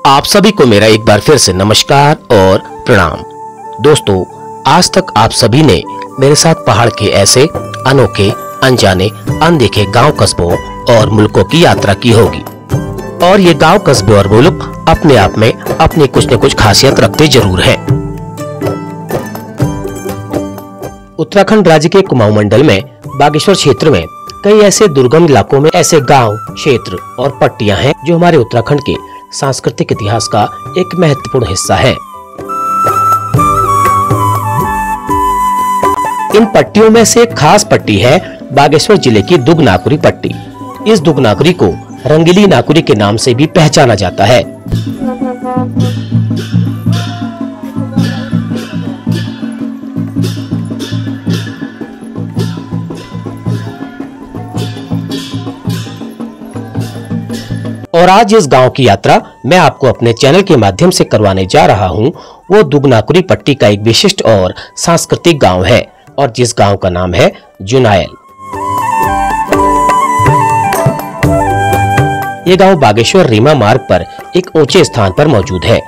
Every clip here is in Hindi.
आप सभी को मेरा एक बार फिर से नमस्कार और प्रणाम। दोस्तों, आज तक आप सभी ने मेरे साथ पहाड़ के ऐसे अनोखे, अनजाने, अनदेखे गांव, कस्बों और मुल्कों की यात्रा की होगी। और ये गांव, कस्बे और मुल्क अपने आप में अपनी कुछ न कुछ खासियत रखते जरूर हैं। उत्तराखंड राज्य के कुमाऊं मंडल में बागेश्वर क्षेत्र में कई ऐसे दुर्गम इलाकों में ऐसे गांव, क्षेत्र और पट्टियां हैं जो हमारे उत्तराखंड के सांस्कृतिक इतिहास का एक महत्वपूर्ण हिस्सा है। इन पट्टियों में से एक खास पट्टी है बागेश्वर जिले की दुगनाकुरी पट्टी। इस दुगनाकुरी को रंगीली नाकुरी के नाम से भी पहचाना जाता है। और आज इस गांव की यात्रा मैं आपको अपने चैनल के माध्यम से करवाने जा रहा हूं। वो दुगनाकुरी पट्टी का एक विशिष्ट और सांस्कृतिक गांव है और जिस गांव का नाम है जुनायल। ये गांव बागेश्वर रीमा मार्ग पर एक ऊंचे स्थान पर मौजूद है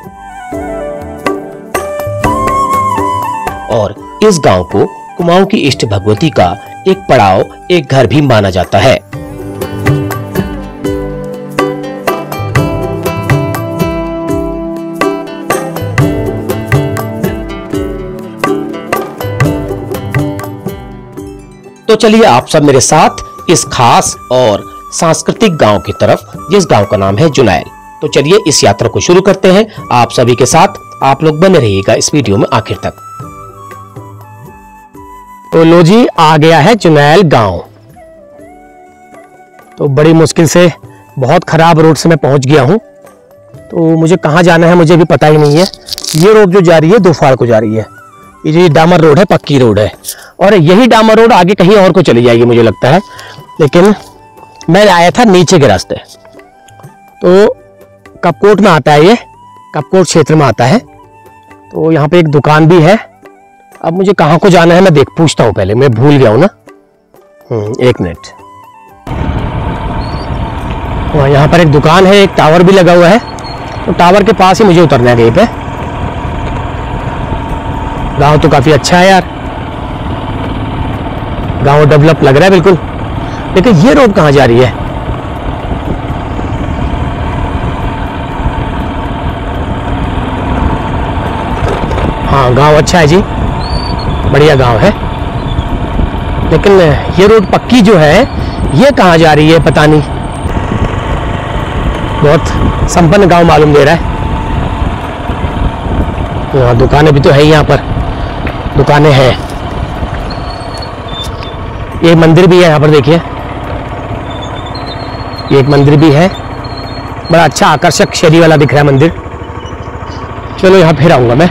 और इस गांव को कुमाऊं की इष्ट भगवती का एक पड़ाव, एक घर भी माना जाता है। तो चलिए आप सब मेरे साथ इस खास और सांस्कृतिक गांव की तरफ, जिस गांव का नाम है जुनायल। तो चलिए इस यात्रा को शुरू करते हैं। आप सभी के साथ आप लोग बने रहिएगा इस वीडियो में आखिर तक। तो लो जी, आ गया है जुनायल गांव। तो बड़ी मुश्किल से, बहुत खराब रोड से मैं पहुंच गया हूं। तो मुझे कहां जाना है मुझे भी पता ही नहीं है। ये रोड जो जा रही है दोफाड़ को जा रही है। ये जो डामर रोड है, पक्की रोड है और यही डामर रोड आगे कहीं और को चली जाएगी मुझे लगता है। लेकिन मैं आया था नीचे के रास्ते। तो कपकोट में आता है, ये कपकोट क्षेत्र में आता है। तो यहाँ पे एक दुकान भी है। अब मुझे कहाँ को जाना है मैं पूछता हूँ पहले, मैं भूल गया हूँ ना। एक मिनट। यहाँ पर एक दुकान है, एक टावर भी लगा हुआ है। तो टावर के पास ही मुझे उतरना है कहीं पे। गांव तो काफी अच्छा है यार, गांव डेवलप लग रहा है बिल्कुल। लेकिन ये रोड कहां जा रही है? हाँ, गांव अच्छा है जी, बढ़िया गांव है। लेकिन ये रोड पक्की जो है ये कहां जा रही है पता नहीं। बहुत संपन्न गांव मालूम दे रहा है। यहाँ दुकानें भी तो है, यहाँ पर दुकानें हैं। एक मंदिर भी है यहाँ पर, देखिए एक मंदिर भी है। बड़ा अच्छा आकर्षक शैली वाला दिख रहा है मंदिर। चलो यहाँ फिर आऊंगा मैं।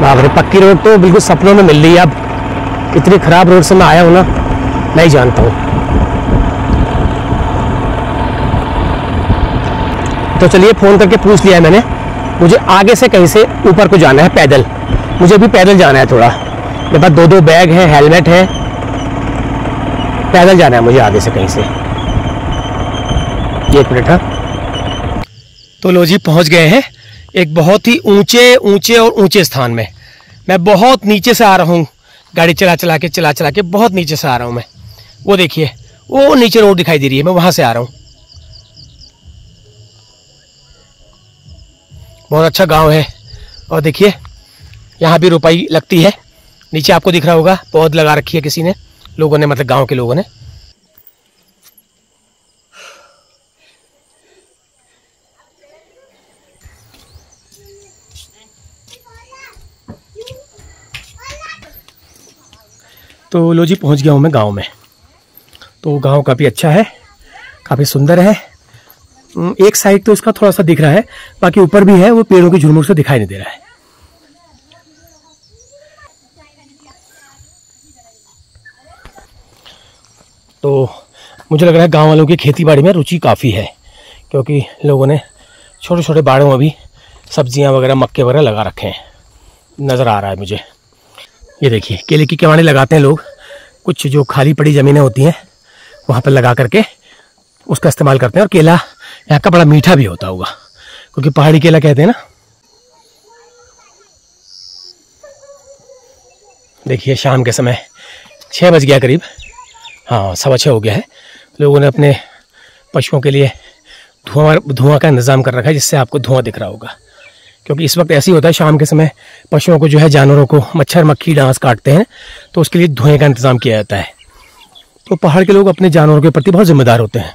बाप रे, पक्की रोड तो बिल्कुल सपनों में मिल रही है। अब इतनी खराब रोड से मैं आया हूँ ना, नहीं जानता हूँ। तो चलिए फोन करके पूछ लिया है मैंने। मुझे आगे से कहीं से ऊपर को जाना है पैदल। मुझे भी पैदल जाना है थोड़ा। मेरे पास दो बैग है, हेलमेट है। पैदल जाना है मुझे आगे से कहीं से। एक मिनट। हाँ, तो लो जी, पहुंच गए हैं एक बहुत ही ऊंचे स्थान में। मैं बहुत नीचे से आ रहा हूँ, गाड़ी चला चला के बहुत नीचे से आ रहा हूँ मैं। वो देखिए, वो नीचे रोड दिखाई दे रही है, मैं वहां से आ रहा हूँ। बहुत अच्छा गांव है। और देखिए यहाँ भी रुपाई लगती है। नीचे आपको दिख रहा होगा, पौध लगा रखी है किसी ने, लोगों ने, मतलब गांव के लोगों ने। तो लो जी, पहुंच गया हूँ मैं गांव में। तो गांव काफ़ी अच्छा है, काफ़ी सुंदर है। एक साइड तो इसका थोड़ा सा दिख रहा है, बाकी ऊपर भी है, वो पेड़ों की झुरमुट से दिखाई नहीं दे रहा है। तो मुझे लग रहा है गांव वालों की खेती बाड़ी में रुचि काफ़ी है, क्योंकि लोगों ने छोटे छोटे बाड़ों में भी सब्जियां वगैरह, मक्के वगैरह लगा रखे हैं, नज़र आ रहा है मुझे। ये देखिए, केले की केवाड़ी लगाते हैं लोग। कुछ जो खाली पड़ी ज़मीनें होती हैं वहाँ पर लगा करके उसका इस्तेमाल करते हैं। और केला यहाँ का बड़ा मीठा भी होता होगा, क्योंकि पहाड़ी केला कहते हैं ना। देखिए शाम के समय 6 बज गया करीब, हाँ 6:15 हो गया है। लोगों ने अपने पशुओं के लिए धुआं का इंतज़ाम कर रखा है, जिससे आपको धुआं दिख रहा होगा। क्योंकि इस वक्त ऐसे ही होता है, शाम के समय पशुओं को जो है, जानवरों को मच्छर मक्खी डांस काटते हैं, तो उसके लिए धुएं का इंतज़ाम किया जाता है। तो पहाड़ के लोग अपने जानवरों के प्रति बहुत जिम्मेदार होते हैं।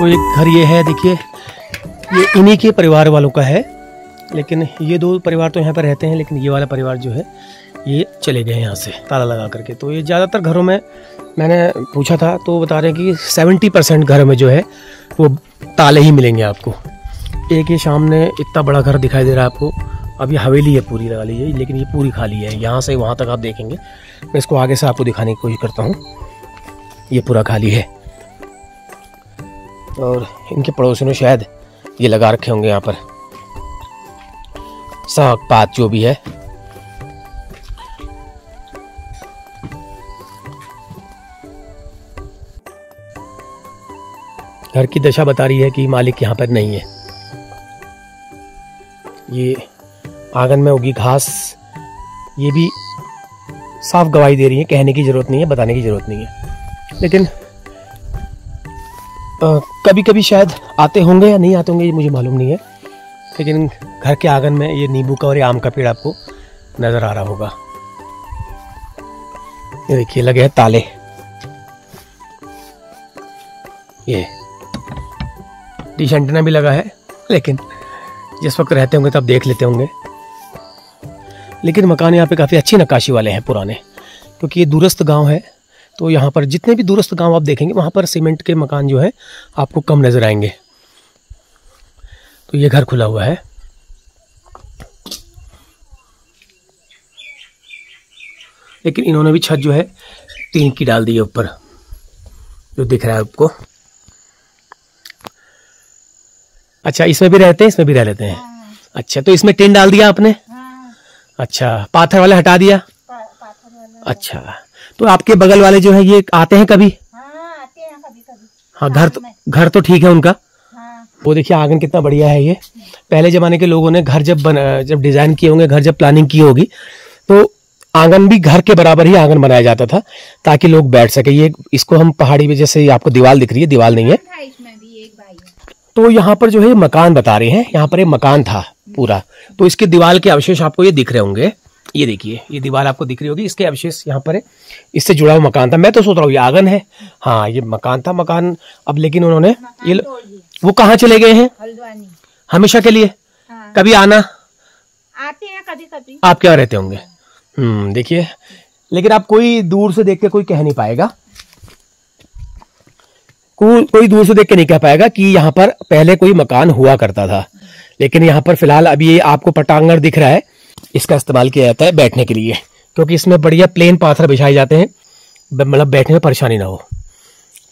एक घर ये है, देखिए ये इन्हीं के परिवार वालों का है, लेकिन ये 2 परिवार तो यहाँ पर रहते हैं, लेकिन ये वाला परिवार जो है ये चले गए यहाँ से ताला लगा करके। तो ये ज़्यादातर घरों में मैंने पूछा था तो बता रहे हैं कि 70% घर में जो है वो ताले ही मिलेंगे आपको। एक ये सामने इतना बड़ा घर दिखाई दे रहा है आपको, अब ये हवेली है पूरी लगा लीजिए, लेकिन ये पूरी खाली है। यहाँ से वहाँ तक आप देखेंगे, मैं इसको आगे से आपको दिखाने की कोशिश करता हूँ। ये पूरा खाली है और इनके पड़ोसियों ने शायद ये लगा रखे होंगे यहाँ पर साग पात जो भी है। घर की दशा बता रही है कि मालिक यहाँ पर नहीं है। ये आंगन में उगी घास ये भी साफ गवाही दे रही है, कहने की जरूरत नहीं है, बताने की जरूरत नहीं है। लेकिन कभी कभी शायद आते होंगे या नहीं आते होंगे ये मुझे मालूम नहीं है, लेकिन घर के आंगन में ये नींबू का और ये आम का पेड़ आपको नजर आ रहा होगा। ये देखिए लगे हैं ताले, ये डिश एंटीना भी लगा है, लेकिन जिस वक्त रहते होंगे तब देख लेते होंगे। लेकिन मकान यहाँ पे काफ़ी अच्छी नक्काशी वाले हैं पुराने, क्योंकि ये दूरस्थ गांव है। तो यहाँ पर जितने भी दूरस्थ गांव आप देखेंगे वहाँ पर सीमेंट के मकान जो है आपको कम नज़र आएंगे। तो ये घर खुला हुआ है। लेकिन इन्होंने भी छत जो है टीन की डाल दी है ऊपर, जो दिख रहा है आपको। अच्छा इसमें भी रहते हैं, इसमें भी रह लेते हैं। अच्छा तो इसमें टीन डाल दिया आपने? अच्छा पाथर वाले हटा दिया? अच्छा तो आपके बगल वाले जो है ये आते हैं कभी? हाँ, आते हैं कभी कभी। हाँ घर तो ठीक है उनका। हाँ। वो देखिए आंगन कितना बढ़िया है। ये पहले जमाने के लोगों ने घर जब डिजाइन किए होंगे, घर जब प्लानिंग की होगी, तो आंगन भी घर के बराबर ही आंगन बनाया जाता था ताकि लोग बैठ सके। ये इसको हम पहाड़ी में, जैसे आपको दीवार दिख रही है, दीवार नहीं है, इसमें भी एक भाई है। तो यहाँ पर जो है मकान बता रहे हैं, यहाँ पर एक मकान था पूरा, तो इसके दीवार के अवशेष आपको ये दिख रहे होंगे। ये देखिए ये दीवार आपको दिख रही होगी, इसके अवशेष यहाँ पर है, इससे जुड़ा हुआ मकान था। मैं तो सोच रहा हूँ ये आंगन है, हाँ ये मकान था। मकान अब लेकिन उन्होंने ये वो कहाँ चले गए हैं? हल्द्वानी हमेशा के लिए? हाँ। कभी आना? आते हैं कभी कभी। आप क्या रहते होंगे? देखिए, लेकिन आप कोई दूर से देख के कोई कह नहीं पाएगा, कोई दूर से देख के नहीं कह पाएगा कि यहाँ पर पहले कोई मकान हुआ करता था। लेकिन यहाँ पर फिलहाल अभी ये आपको पटांगण दिख रहा है, इसका इस्तेमाल किया जाता है बैठने के लिए, क्योंकि इसमें बढ़िया प्लेन पाथर बिछाए जाते हैं, मतलब बैठने में परेशानी ना हो।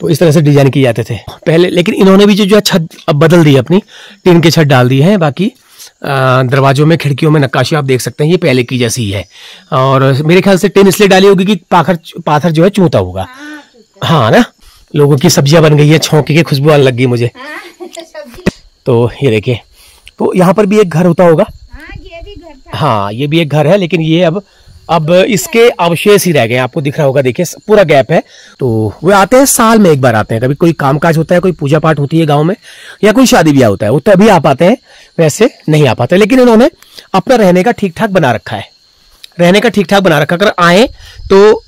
तो इस तरह से डिजाइन किए जाते थे पहले। लेकिन इन्होंने भी जो है छत अब बदल दी है, अपनी टीन की छत डाल दी है। बाकी दरवाजों में खिड़कियों में नक्काशी आप देख सकते हैं, ये पहले की जैसी ही है। और मेरे ख्याल से टीन इसलिए डाली होगी कि पाथर जो है चूता होगा। हाँ ना, लोगों की सब्जियां बन गई है, छौंके की खुशबू आने लग गई मुझे। तो ये देखिए, तो यहाँ पर भी एक घर होता होगा। ये भी घर था। हाँ ये भी एक घर है, लेकिन ये अब इसके अवशेष ही रह गए। आपको दिख रहा होगा, देखिए पूरा गैप है। तो वो आते हैं, साल में एक बार आते हैं। कभी कोई कामकाज होता है, कोई पूजा पाठ होती है गांव में, या कोई शादी ब्याह होता है, वो तभी आ पाते हैं, वैसे नहीं आ पाते। लेकिन इन्होंने अपना रहने का ठीक ठाक बना रखा है, रहने का ठीक ठाक बना रखा। अगर आए तो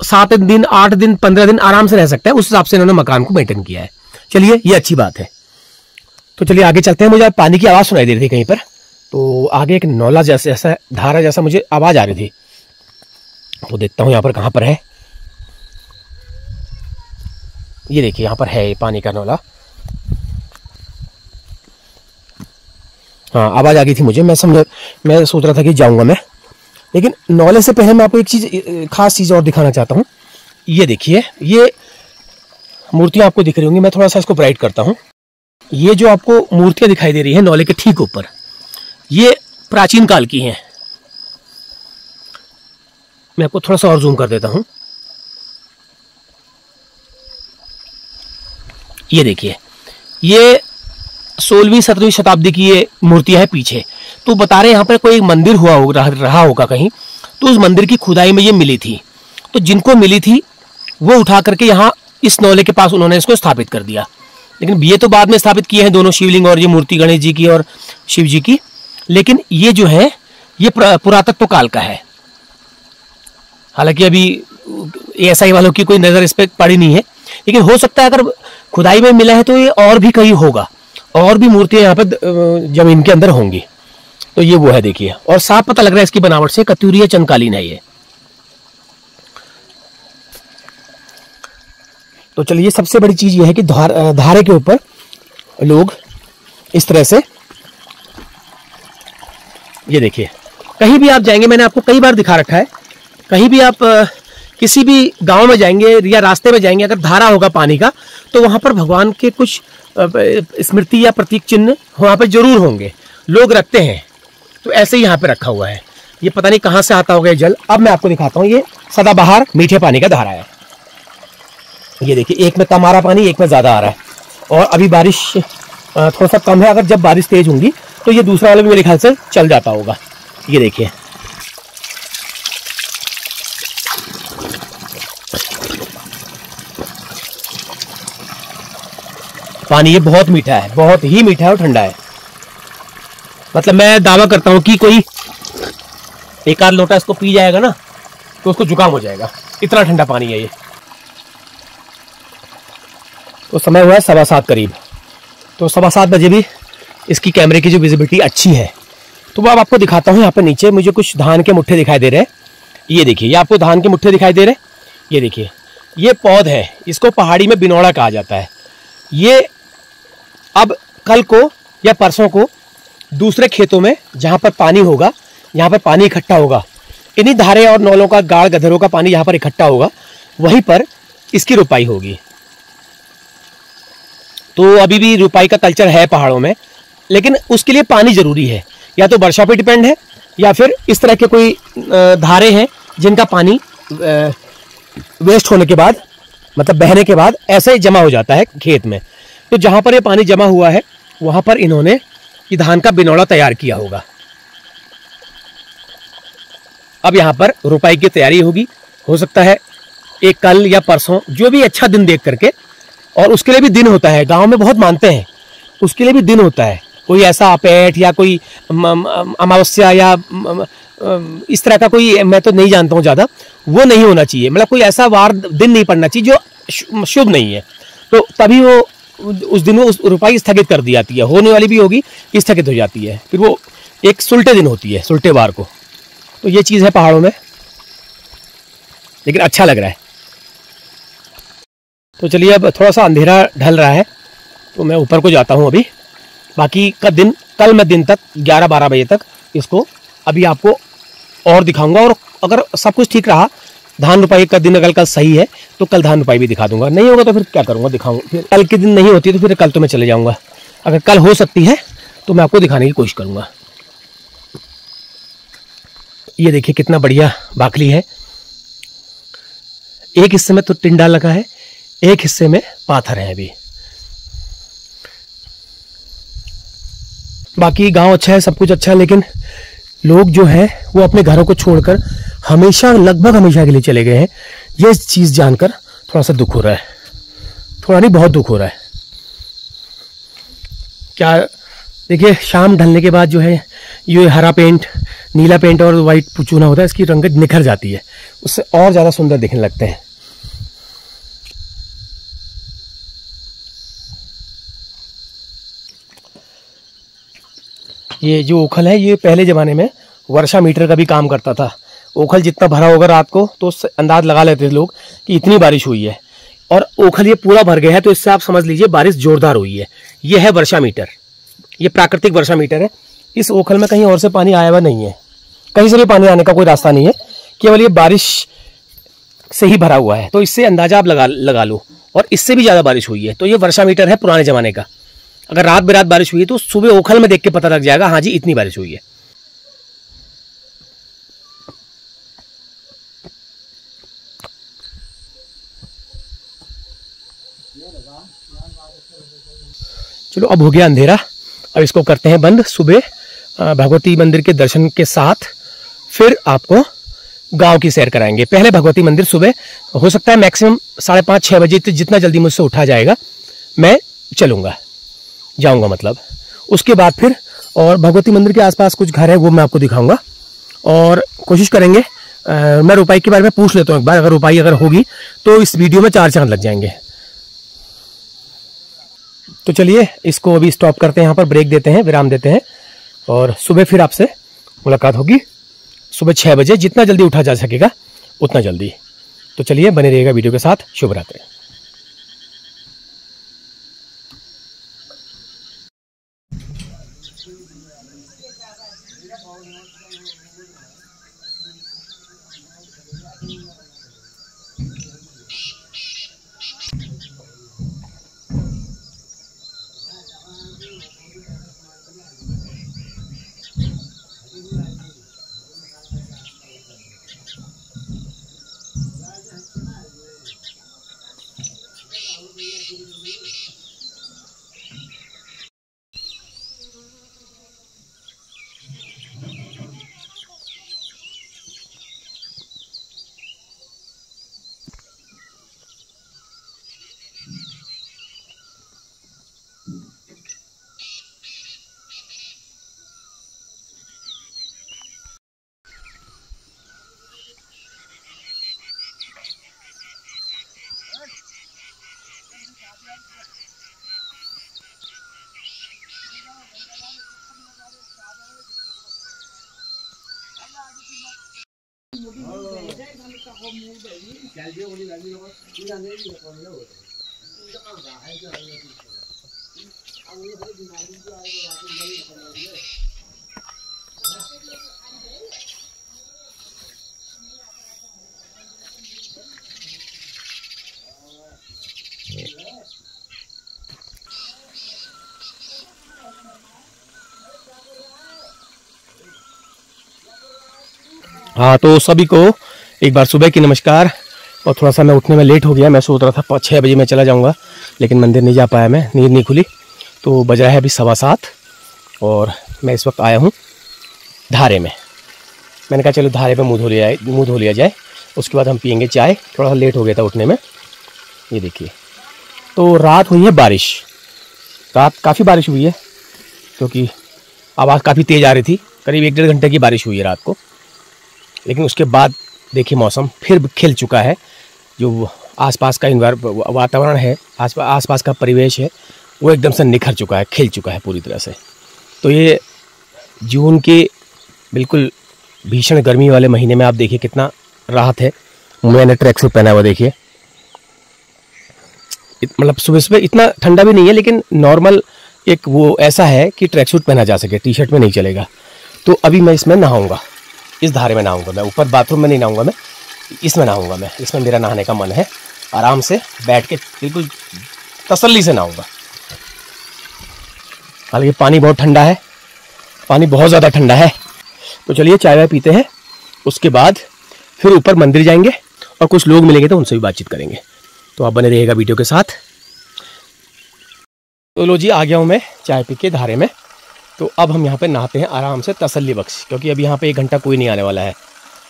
7 दिन 8 दिन 15 दिन आराम से रह सकते हैं, उस हिसाब से इन्होंने मकान को मेंटेन किया है। चलिए ये अच्छी बात है। तो चलिए आगे चलते हैं। मुझे पानी की आवाज सुनाई दे रही थी कहीं पर, तो आगे एक नौला जैसे ऐसा धारा जैसा मुझे आवाज आ रही थी, तो देखता हूं यहां पर कहां पर है। ये देखिए यहां पर है ये पानी का नौला। हाँ आवाज आ गई थी मुझे, मैं सोच रहा था कि जाऊंगा मैं, लेकिन नौले से पहले मैं आपको एक चीज, खास चीज और दिखाना चाहता हूं। ये देखिए, ये मूर्तियां आपको दिख रही होंगी, मैं थोड़ा सा इसको ब्राइट करता हूं। ये जो आपको मूर्तियां दिखाई दे रही है नौले के ठीक ऊपर, ये प्राचीन काल की हैं। मैं आपको थोड़ा सा और जूम कर देता हूं। ये देखिए, ये 16वीं 17वीं शताब्दी की ये मूर्तियां हैं पीछे। तो बता रहे हैं यहाँ पर कोई मंदिर रहा होगा कहीं, तो उस मंदिर की खुदाई में ये मिली थी। तो जिनको मिली थी वो उठा करके यहाँ इस नौले के पास उन्होंने इसको स्थापित कर दिया। लेकिन ये तो बाद में स्थापित किए हैं दोनों शिवलिंग, और ये मूर्ति गणेश जी की और शिव जी की। लेकिन ये जो है ये पुरातत्व काल का है। हालांकि अभी एएसआई वालों की कोई नजर इस पर पड़ी नहीं है, लेकिन हो सकता है अगर खुदाई में मिला है तो ये और भी कहीं होगा, और भी मूर्तियां यहाँ पे जमीन के अंदर होंगी। तो ये वो है, देखिए, और साफ पता लग रहा है इसकी बनावट से कत्यूरी चंदकालीन है ये। तो चलिए, सबसे बड़ी चीज ये है कि धारे के ऊपर लोग इस तरह से, ये देखिए, कहीं भी आप जाएंगे, मैंने आपको कई बार दिखा रखा है, कहीं भी आप किसी भी गांव में जाएंगे या रास्ते में जाएंगे, अगर धारा होगा पानी का, तो वहां पर भगवान के कुछ स्मृति या प्रतीक चिन्ह वहां पर जरूर होंगे, लोग रखते हैं। तो ऐसे ही यहाँ पे रखा हुआ है। ये पता नहीं कहां से आता होगा ये जल। अब मैं आपको दिखाता हूँ, ये सदाबहार मीठे पानी का धारा है। ये देखिए, एक में कम आ रहा पानी, एक में ज्यादा आ रहा है, और अभी बारिश थोड़ा सा कम है। अगर जब बारिश तेज होंगी तो ये दूसरा वाला भी मेरे ख्याल से चल जाता होगा। ये देखिए, पानी ये बहुत मीठा है, बहुत ही मीठा है और ठंडा है। मतलब मैं दावा करता हूं कि कोई एक आध लोटा इसको पी जाएगा ना तो उसको जुकाम हो जाएगा, इतना ठंडा पानी है ये। तो समय हुआ है 7:15 करीब, तो 7:15 बजे भी इसकी कैमरे की जो विजिबिलिटी अच्छी है। तो वो अब आपको दिखाता हूँ। यहाँ पे नीचे मुझे कुछ धान के मुट्ठे दिखाई दे रहे हैं। ये देखिए, ये आपको धान के मुट्ठे दिखाई दे रहे हैं। ये देखिए, ये पौध है, इसको पहाड़ी में बिनौड़ा कहा जाता है। ये अब कल को या परसों को दूसरे खेतों में जहाँ पर पानी होगा, यहाँ पर पानी इकट्ठा होगा, इन्हीं धारे और नौलों का, गाड़ गधरों का पानी यहाँ पर इकट्ठा होगा, वहीं पर इसकी रुपाई होगी। तो अभी भी रुपाई का कल्चर है पहाड़ों में, लेकिन उसके लिए पानी जरूरी है। या तो वर्षा पे डिपेंड है, या फिर इस तरह के कोई धारे हैं जिनका पानी वेस्ट होने के बाद, मतलब बहने के बाद ऐसे ही जमा हो जाता है खेत में। तो जहां पर ये पानी जमा हुआ है वहां पर इन्होंने ये धान का बिनौला तैयार किया होगा। अब यहाँ पर रुपाई की तैयारी होगी। हो सकता है एक कल या परसों, जो भी अच्छा दिन देख करके, और उसके लिए भी दिन होता है, गांव में बहुत मानते हैं, उसके लिए भी दिन होता है। कोई ऐसा पेट या कोई अमावस्या या इस तरह का कोई, मैं तो नहीं जानता हूँ ज़्यादा, वो नहीं होना चाहिए। मतलब कोई ऐसा वार दिन नहीं पड़ना चाहिए जो शुभ नहीं है। तो तभी वो उस दिन वो रुपाई स्थगित कर दी जाती है, होने वाली भी होगी, स्थगित हो जाती है। फिर वो एक सुलटे दिन होती है, सुलटे वार को। तो ये चीज़ है पहाड़ों में, लेकिन अच्छा लग रहा है। तो चलिए, अब थोड़ा सा अंधेरा ढल रहा है, तो मैं ऊपर को जाता हूँ अभी। बाकी का दिन, कल मैं दिन तक 11-12 बजे तक इसको अभी आपको और दिखाऊंगा। और अगर सब कुछ ठीक रहा, धान रुपाई का दिन अगर कल सही है तो कल धान रुपाई भी दिखा दूंगा। नहीं होगा तो फिर क्या करूंगा, दिखाऊंगा। फिर कल के दिन नहीं होती तो फिर कल तो मैं चले जाऊंगा। अगर कल हो सकती है तो मैं आपको दिखाने की कोशिश करूंगा। ये देखिए कितना बढ़िया बाकली है। एक हिस्से में तो टिंडा लगा है, एक हिस्से में पाथर है। अभी बाकी गांव अच्छा है, सब कुछ अच्छा है, लेकिन लोग जो है वो अपने घरों को छोड़कर हमेशा, लगभग हमेशा के लिए चले गए हैं। ये चीज़ जानकर थोड़ा सा दुख हो रहा है, थोड़ा नहीं बहुत दुख हो रहा है। क्या देखिए, शाम ढलने के बाद जो है ये हरा पेंट, नीला पेंट और वाइट चूना होता है, इसकी रंगत निखर जाती है, उससे और ज़्यादा सुंदर दिखने लगते हैं। ये जो ओखल है ये पहले ज़माने में वर्षा मीटर का भी काम करता था। ओखल जितना भरा होगा रात को तो उससे अंदाज लगा लेते थे लोग कि इतनी बारिश हुई है, और ओखल ये पूरा भर गया है तो इससे आप समझ लीजिए बारिश जोरदार हुई है। ये है वर्षा मीटर, ये प्राकृतिक वर्षा मीटर है। इस ओखल में कहीं और से पानी आया हुआ नहीं है, कहीं से भी पानी आने का कोई रास्ता नहीं है, केवल ये बारिश से ही भरा हुआ है। तो इससे अंदाजा आप लगा लो, और इससे भी ज़्यादा बारिश हुई है। तो ये वर्षा मीटर है पुराने ज़माने का। अगर रात बेरात बारिश हुई है तो सुबह ओखल में देख के पता लग जाएगा, हाँ जी इतनी बारिश हुई है। चलो अब हो गया अंधेरा, अब इसको करते हैं बंद। सुबह भगवती मंदिर के दर्शन के साथ फिर आपको गांव की सैर कराएंगे। पहले भगवती मंदिर सुबह, हो सकता है मैक्सिमम 5:30-6 बजे, जितना जल्दी मुझसे उठा जाएगा मैं चलूँगा, जाऊँगा मतलब। उसके बाद फिर और भगवती मंदिर के आसपास कुछ घर है वो मैं आपको दिखाऊंगा, और कोशिश करेंगे मैं रुपाई के बारे में पूछ लेता हूँ एक बार। अगर रुपाई अगर होगी तो इस वीडियो में 4 चांद लग जाएंगे। तो चलिए इसको अभी स्टॉप करते हैं, यहाँ पर ब्रेक देते हैं, विराम देते हैं, और सुबह फिर आपसे मुलाकात होगी सुबह 6 बजे, जितना जल्दी उठा जा सकेगा उतना जल्दी। तो चलिए बने रहिएगा वीडियो के साथ। शुभ रात्रि। हाँ, तो सभी को एक बार सुबह की नमस्कार। और थोड़ा सा मैं उठने में लेट हो गया, मैं सोच रहा था 6 बजे मैं चला जाऊंगा, लेकिन मंदिर नहीं जा पाया, मैं नींद नहीं खुली। तो बज रहा है अभी 7:15 और मैं इस वक्त आया हूँ धारे में। मैंने कहा चलो धारे पे मुँह धो लिया जाए, उसके बाद हम पियेंगे चाय। थोड़ा सा लेट हो गया था उठने में। ये देखिए, तो रात हुई है बारिश, रात काफ़ी बारिश हुई है, क्योंकि आवाज़ काफ़ी तेज़ आ रही थी। करीब 1-1.5 घंटे की बारिश हुई है रात को। लेकिन उसके बाद देखिए मौसम फिर खिल चुका है। जो आसपास का वातावरण है, आसपास का परिवेश है, वो एकदम से निखर चुका है, खिल चुका है पूरी तरह से। तो ये जून के बिल्कुल भीषण गर्मी वाले महीने में आप देखिए कितना राहत है। मैंने ट्रैक सूट पहना हुआ, देखिए मतलब सुबह सुबह इतना ठंडा भी नहीं है, लेकिन नॉर्मल एक वो ऐसा है कि ट्रैक सूट पहना जा सके, टी शर्ट में नहीं चलेगा। तो अभी मैं इसमें नहाऊंगा, इस धारे में नहाऊंगा मैं। ऊपर बाथरूम में नहीं नहाऊंगा मैं, इसमें नहाऊंगा मैं। इसमें मेरा नहाने का मन है, आराम से बैठ के बिल्कुल तसल्ली से नहाऊंगा। हालांकि पानी बहुत ठंडा है, पानी बहुत ज़्यादा ठंडा है। तो चलिए चाय वाय पीते हैं, उसके बाद फिर ऊपर मंदिर जाएंगे और कुछ लोग मिलेंगे तो उनसे भी बातचीत करेंगे। तो आप बने रहिएगा वीडियो के साथ। तो लो जी, आ गया हूँ मैं चाय पी के धारे में। तो अब हम यहाँ पे नहाते हैं आराम से तसल्ली बख्श, क्योंकि अभी यहाँ पे 1 घंटा कोई नहीं आने वाला है,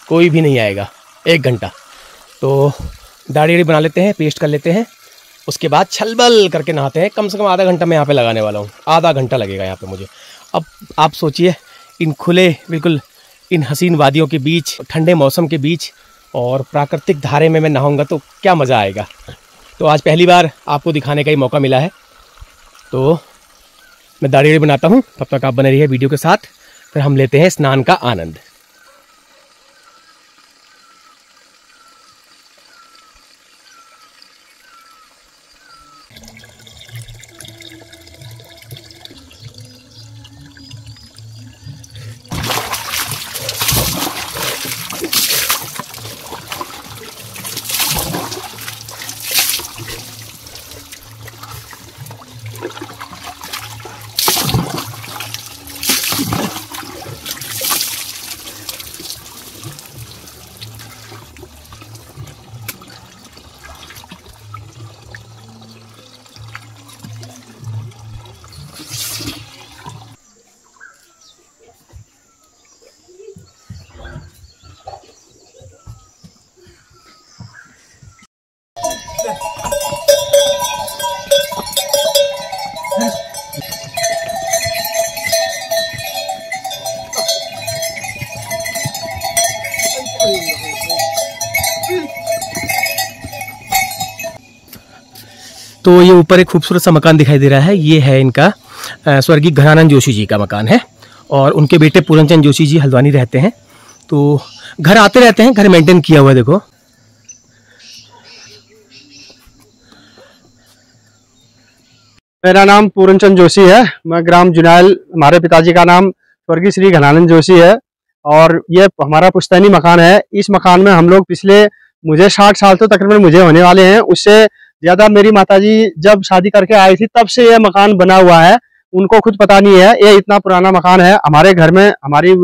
कोई भी नहीं आएगा 1 घंटा। तो दाढ़ी वाड़ी बना लेते हैं, पेस्ट कर लेते हैं, उसके बाद छलबल करके नहाते हैं। कम से कम आधा घंटा मैं यहाँ पे लगाने वाला हूँ, आधा घंटा लगेगा यहाँ पे मुझे। अब आप सोचिए इन खुले बिल्कुल इन हसीन वादियों के बीच, ठंडे मौसम के बीच और प्राकृतिक धारे में मैं नहाऊंगा तो क्या मज़ा आएगा। तो आज पहली बार आपको दिखाने का ही मौका मिला है, तो मैं दाढ़ी वाड़ी बनाता हूँ, तब तक आप बने रहिए वीडियो के साथ, फिर हम लेते हैं स्नान का आनंद। तो ये ऊपर एक खूबसूरत सा मकान दिखाई दे रहा है, ये है इनका स्वर्गीय घनानंद जोशी जी का मकान है, और उनके बेटे पूरनचंद जोशी जी हल्द्वानी रहते हैं। तो घर आते रहते हैं, घर मेंटेन किया हुआ है, देखो। मेरा नाम पूरनचंद जोशी है, मैं ग्राम जुनैल, हमारे पिताजी का नाम स्वर्गीय श्री घनानंद जोशी है, और ये हमारा पुश्तैनी मकान है। इस मकान में हम लोग पिछले, मुझे 60 साल तो तकरीबन मुझे होने वाले हैं, उससे ज्यादा मेरी माताजी जब शादी करके आई थी तब से ये मकान बना हुआ है, उनको खुद पता नहीं है ये इतना पुराना मकान है। हमारे घर में हमारी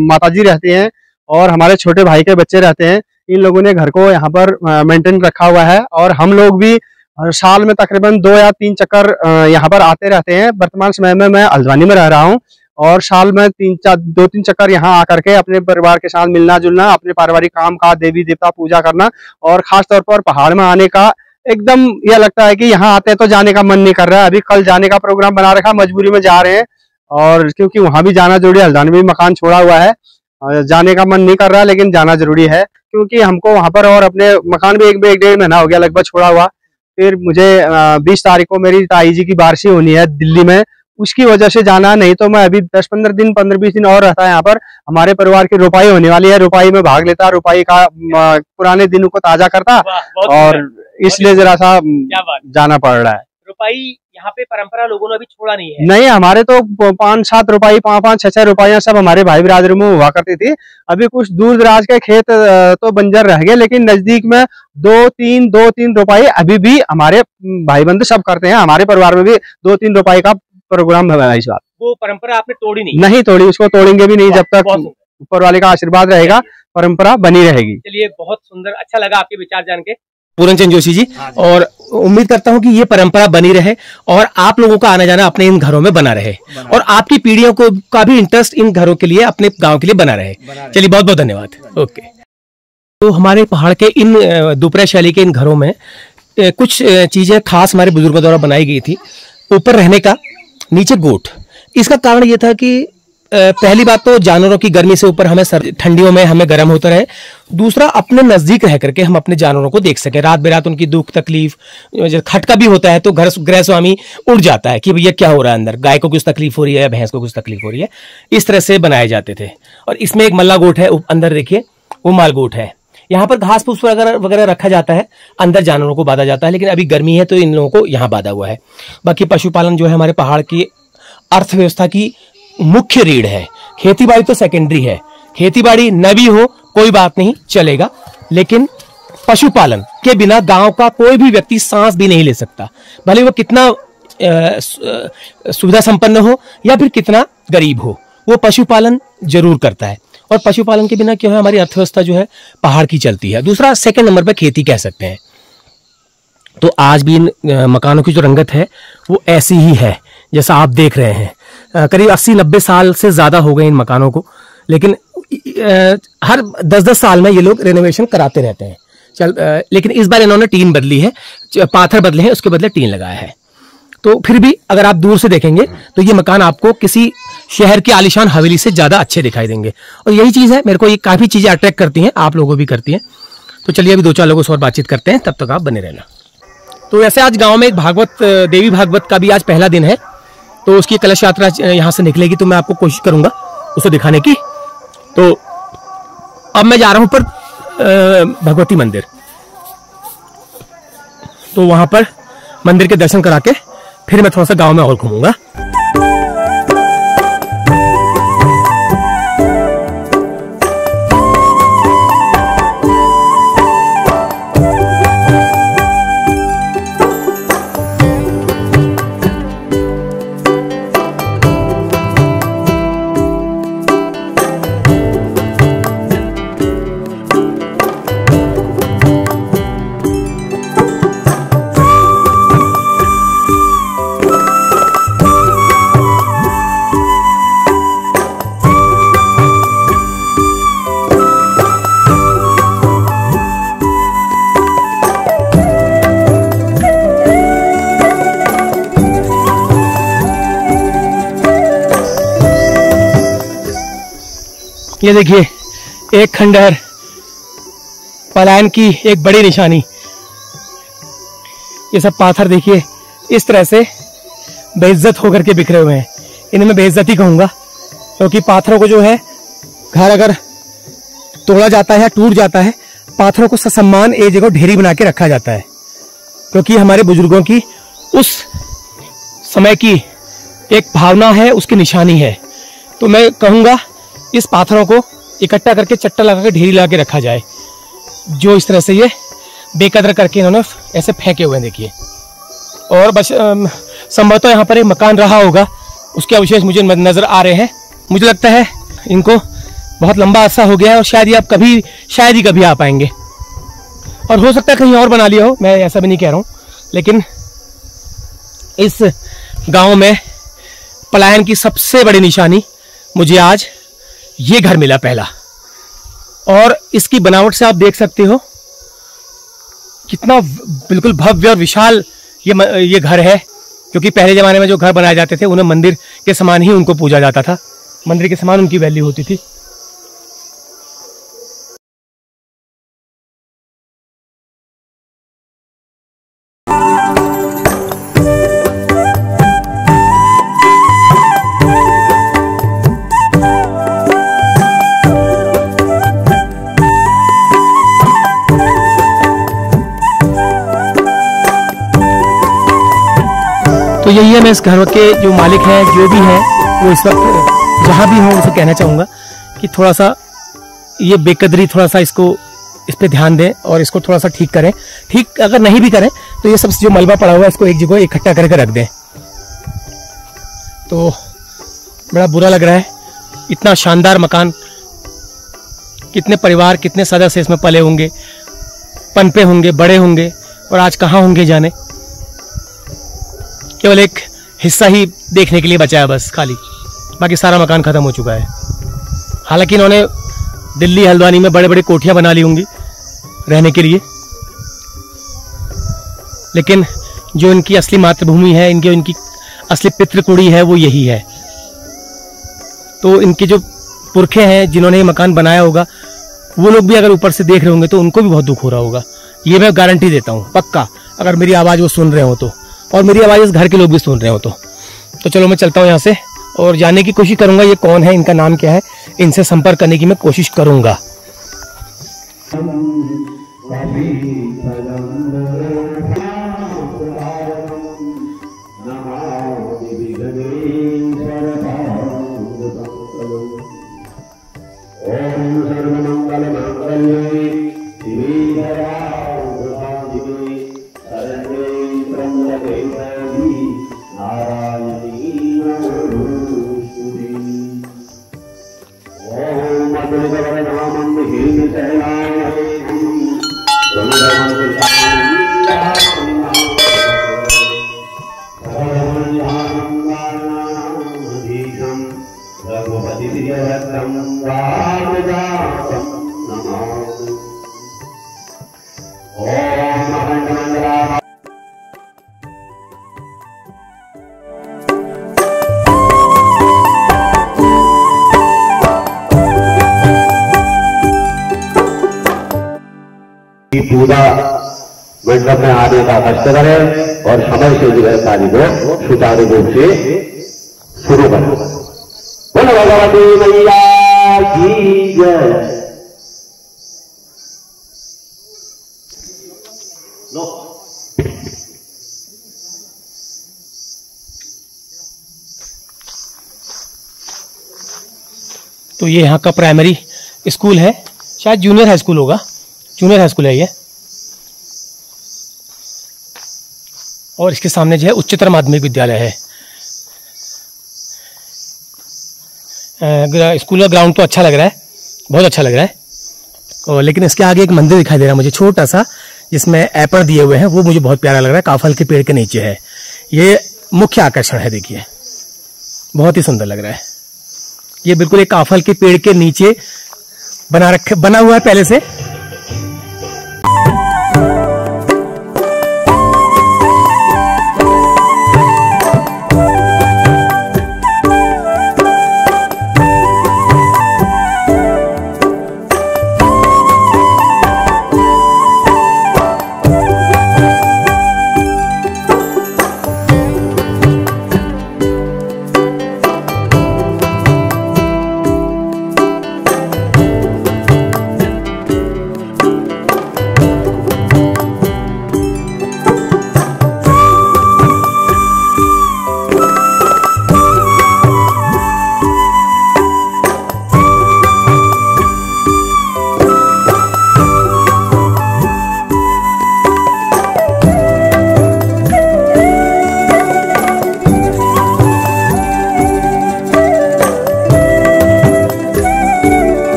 माताजी रहती हैं और हमारे छोटे भाई के बच्चे रहते हैं। इन लोगों ने घर को यहाँ पर मेंटेन रखा हुआ है, और हम लोग भी हर साल में तकरीबन 2 या 3 चक्कर यहाँ पर आते रहते हैं। वर्तमान समय में मैं हल्द्वानी में रह रहा हूँ, और साल में 2-3 चक्कर यहाँ आकर के अपने परिवार के साथ मिलना जुलना, अपने पारिवारिक काम का, देवी देवता पूजा करना, और खास तौर पर पहाड़ में आने का एकदम यह लगता है कि यहाँ आते हैं तो जाने का मन नहीं कर रहा है। अभी कल जाने का प्रोग्राम बना रखा, मजबूरी में जा रहे हैं, और क्योंकि वहां भी जाना जरूरी है, हल्द्वानी में भी मकान छोड़ा हुआ है, जाने का मन नहीं कर रहा लेकिन जाना जरूरी है, क्योंकि हमको वहां पर, और अपने मकान भी 1-1.5 महीना हो गया लगभग छोड़ा हुआ। फिर मुझे 20 तारीख को मेरी ताई जी की बारसी होनी है दिल्ली में, उसकी वजह से जाना, नहीं तो मैं अभी 10-15 दिन 15-20 दिन और रहता है यहाँ पर। हमारे परिवार की रुपाई होने वाली है, रुपाई में भाग लेता, रुपाई का पुराने दिनों को ताजा करता, और इसलिए जरा सा जाना पड़ रहा है। रुपाई यहाँ पे परंपरा लोगों ने अभी छोड़ा नहीं है। नहीं, हमारे तो 5-7 रुपाई, 5-6 रुपाइयां सब हमारे भाई बिरादरी में हुआ करती थी। अभी कुछ दूर दराज के खेत तो बंजर रह गए, लेकिन नजदीक में 2-3 रुपाई अभी भी हमारे भाई बंधु सब करते हैं। हमारे परिवार में भी 2-3 रुपाई का प्रोग्राम है इस बार। वो परंपरा आपने तोड़ी नहीं? नहीं तोड़ी, उसको तोड़ेंगे भी नहीं जब तक ऊपर वाले का आशीर्वाद रहेगा, परंपरा बनी रहेगी। चलिए, बहुत सुंदर, अच्छा लगा आपके विचार जान के पूरनचंद जोशी जी, और उम्मीद करता हूं कि ये परंपरा बनी रहे और आप लोगों का आना जाना अपने इन घरों में बना रहे, और आपकी पीढ़ियों को का भी इंटरेस्ट इन घरों के लिए, अपने गांव के लिए बना रहे। चलिए, बहुत बहुत धन्यवाद। ओके। तो हमारे पहाड़ के इन दुपरे शैली के इन घरों में कुछ चीजें खास हमारे बुजुर्गों द्वारा बनाई गई थी। ऊपर रहने का, नीचे गोठ। इसका कारण ये था कि पहली बात तो जानवरों की गर्मी से ऊपर हमें ठंडियों में हमें गर्म होता रहे, दूसरा अपने नजदीक रह करके हम अपने जानवरों को देख सके, रात बेरात उनकी दुख तकलीफ, खटका भी होता है तो गृह स्वामी उड़ जाता है कि भैया क्या हो रहा है अंदर, गाय को कुछ तकलीफ हो रही है या भैंस को कुछ तकलीफ हो रही है। इस तरह से बनाए जाते थे। और इसमें एक मल्ला गोठ है, अंदर देखिए वो माल गोठ है। यहाँ पर घास फूस वगैरह रखा जाता है, अंदर जानवरों को बांधा जाता है, लेकिन अभी गर्मी है तो इन लोगों को यहाँ बांधा हुआ है। बाकी पशुपालन जो है हमारे पहाड़ की अर्थव्यवस्था की मुख्य रीढ़ है। खेतीबाड़ी तो सेकेंडरी है, खेतीबाड़ी न भी हो कोई बात नहीं, चलेगा, लेकिन पशुपालन के बिना गांव का कोई भी व्यक्ति सांस भी नहीं ले सकता, भले वो कितना सुविधा संपन्न हो या फिर कितना गरीब हो, वो पशुपालन जरूर करता है। और पशुपालन के बिना क्या है, हमारी अर्थव्यवस्था जो है पहाड़ की चलती है। दूसरा, सेकंड नंबर पे खेती कह सकते हैं। तो आज भी इन मकानों की जो रंगत है वो ऐसी ही है जैसा आप देख रहे हैं। करीब 80-90 साल से ज़्यादा हो गए इन मकानों को, लेकिन हर 10-10 साल में ये लोग रेनोवेशन कराते रहते हैं। लेकिन इस बार इन्होंने टीन बदली है, पाथर बदले हैं, उसके बदले टीन लगाया है। तो फिर भी अगर आप दूर से देखेंगे तो ये मकान आपको किसी शहर की आलीशान हवेली से ज़्यादा अच्छे दिखाई देंगे। और यही चीज़ है, मेरे को ये काफ़ी चीज़ें अट्रैक्ट करती हैं, आप लोगों को भी करती हैं। तो चलिए अभी 2-4 लोगों से और बातचीत करते हैं, तब तक आप बने रहना। तो ऐसे आज गाँव में एक देवी भागवत का भी आज पहला दिन है, तो उसकी कलश यात्रा यहाँ से निकलेगी, तो मैं आपको कोशिश करूँगा उसे दिखाने की। तो अब मैं जा रहा हूँ ऊपर भगवती मंदिर, तो वहाँ पर मंदिर के दर्शन करा के फिर मैं थोड़ा सा गांव में और घूमूंगा। ये देखिए एक खंडहर, पलायन की एक बड़ी निशानी। ये सब पाथर देखिए इस तरह से बेइज्जत होकर के बिखरे हुए हैं। इन्हें मैं बेइज्जती कहूँगा, क्योंकि पाथरों को जो है, घर अगर तोड़ा जाता है या टूट जाता है, पाथरों को ससम्मान एक जगह ढेरी बना के रखा जाता है, क्योंकि हमारे बुजुर्गों की उस समय की एक भावना है, उसकी निशानी है। तो मैं कहूँगा इस पाथरों को इकट्ठा करके चट्टा लगा के ढेरी लगा के रखा जाए, जो इस तरह से ये बेकदर करके इन्होंने ऐसे फेंके हुए हैं। देखिए, और बस संभवतः यहाँ पर एक मकान रहा होगा, उसके अवशेष मुझे नजर आ रहे हैं। मुझे लगता है इनको बहुत लंबा अरसा हो गया है और शायद ही कभी आ पाएंगे, और हो सकता है कहीं और बना लिया हो, मैं ऐसा भी नहीं कह रहा हूँ। लेकिन इस गाँव में पलायन की सबसे बड़ी निशानी मुझे आज ये घर मिला पहला, और इसकी बनावट से आप देख सकते हो कितना बिल्कुल भव्य और विशाल ये घर है। क्योंकि पहले ज़माने में जो घर बनाए जाते थे उन्हें मंदिर के समान ही उनको पूजा जाता था, मंदिर के समान उनकी वैल्यू होती थी। तो यही है, मैं इस घर के जो मालिक हैं, जो भी हैं, वो इस वक्त जहाँ भी हों उनसे कहना चाहूँगा कि थोड़ा सा ये बेकदरी, थोड़ा सा इस पे ध्यान दें और इसको थोड़ा सा ठीक करें। ठीक अगर नहीं भी करें तो ये सब जो मलबा पड़ा हुआ है इसको एक जगह इकट्ठा करके रख दें। तो बड़ा बुरा लग रहा है, इतना शानदार मकान, कितने परिवार, कितने सदस्य इसमें पले होंगे, पनपे होंगे, बड़े होंगे, और आज कहाँ होंगे जाने। केवल एक हिस्सा ही देखने के लिए बचा है बस खाली, बाकी सारा मकान खत्म हो चुका है। हालांकि इन्होंने दिल्ली हल्द्वानी में बड़े बड़े कोठियां बना ली होंगी रहने के लिए, लेकिन जो इनकी असली मातृभूमि है, इनकी असली पितृकुड़ी है, वो यही है। तो इनके जो पुरखे हैं जिन्होंने ये मकान बनाया होगा, वो लोग भी अगर ऊपर से देख रहे होंगे तो उनको भी बहुत दुख हो रहा होगा। ये मैं गारंटी देता हूँ पक्का, अगर मेरी आवाज़ वो सुन रहे हो तो, और मेरी आवाज़ इस घर के लोग भी सुन रहे हो तो चलो मैं चलता हूँ यहाँ से और जानने की कोशिश करूँगा ये कौन है, इनका नाम क्या है, इनसे संपर्क करने की मैं कोशिश करूँगा। रघुपति प्रियव्रतं रामदासं नमामि। ओम मंगलम। पूरा मंडप में आने का कष्ट करें और समय से जो है कार्य को सुचारू रूप से शुरू करें। बोलो भगवती मैया की जय। तो ये यहाँ का प्राइमरी स्कूल है, शायद जूनियर हाई स्कूल होगा, जूनियर हाई स्कूल है ये। और इसके सामने जो है उच्चतर माध्यमिक विद्यालय है। स्कूल का ग्राउंड तो अच्छा लग रहा है, बहुत अच्छा लग रहा है। और लेकिन इसके आगे एक मंदिर दिखाई दे रहा है मुझे, छोटा सा, जिसमें एपर दिए हुए हैं, वो मुझे बहुत प्यारा लग रहा है। काफल के पेड़ के नीचे है, ये मुख्य आकर्षण है। देखिए बहुत ही सुंदर लग रहा है। ये बिल्कुल एक काफल के पेड़ के नीचे बना हुआ है पहले से।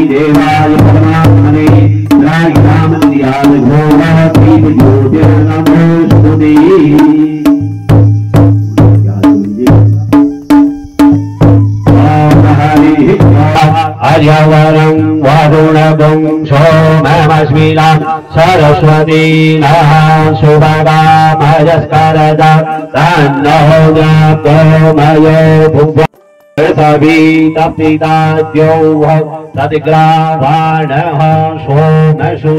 देवाय परमात्मने रामदियाल घोरा दीप ज्योतिर्नमोस्तुते। आर्यवरं वरुणगं सोममस्मिना सरस्वती नः सुभगामजस्करदा तन्नो ज्ञातमयो भुव सभी तप्तिदाद्यो तद्ग्रावाणः सोमसु।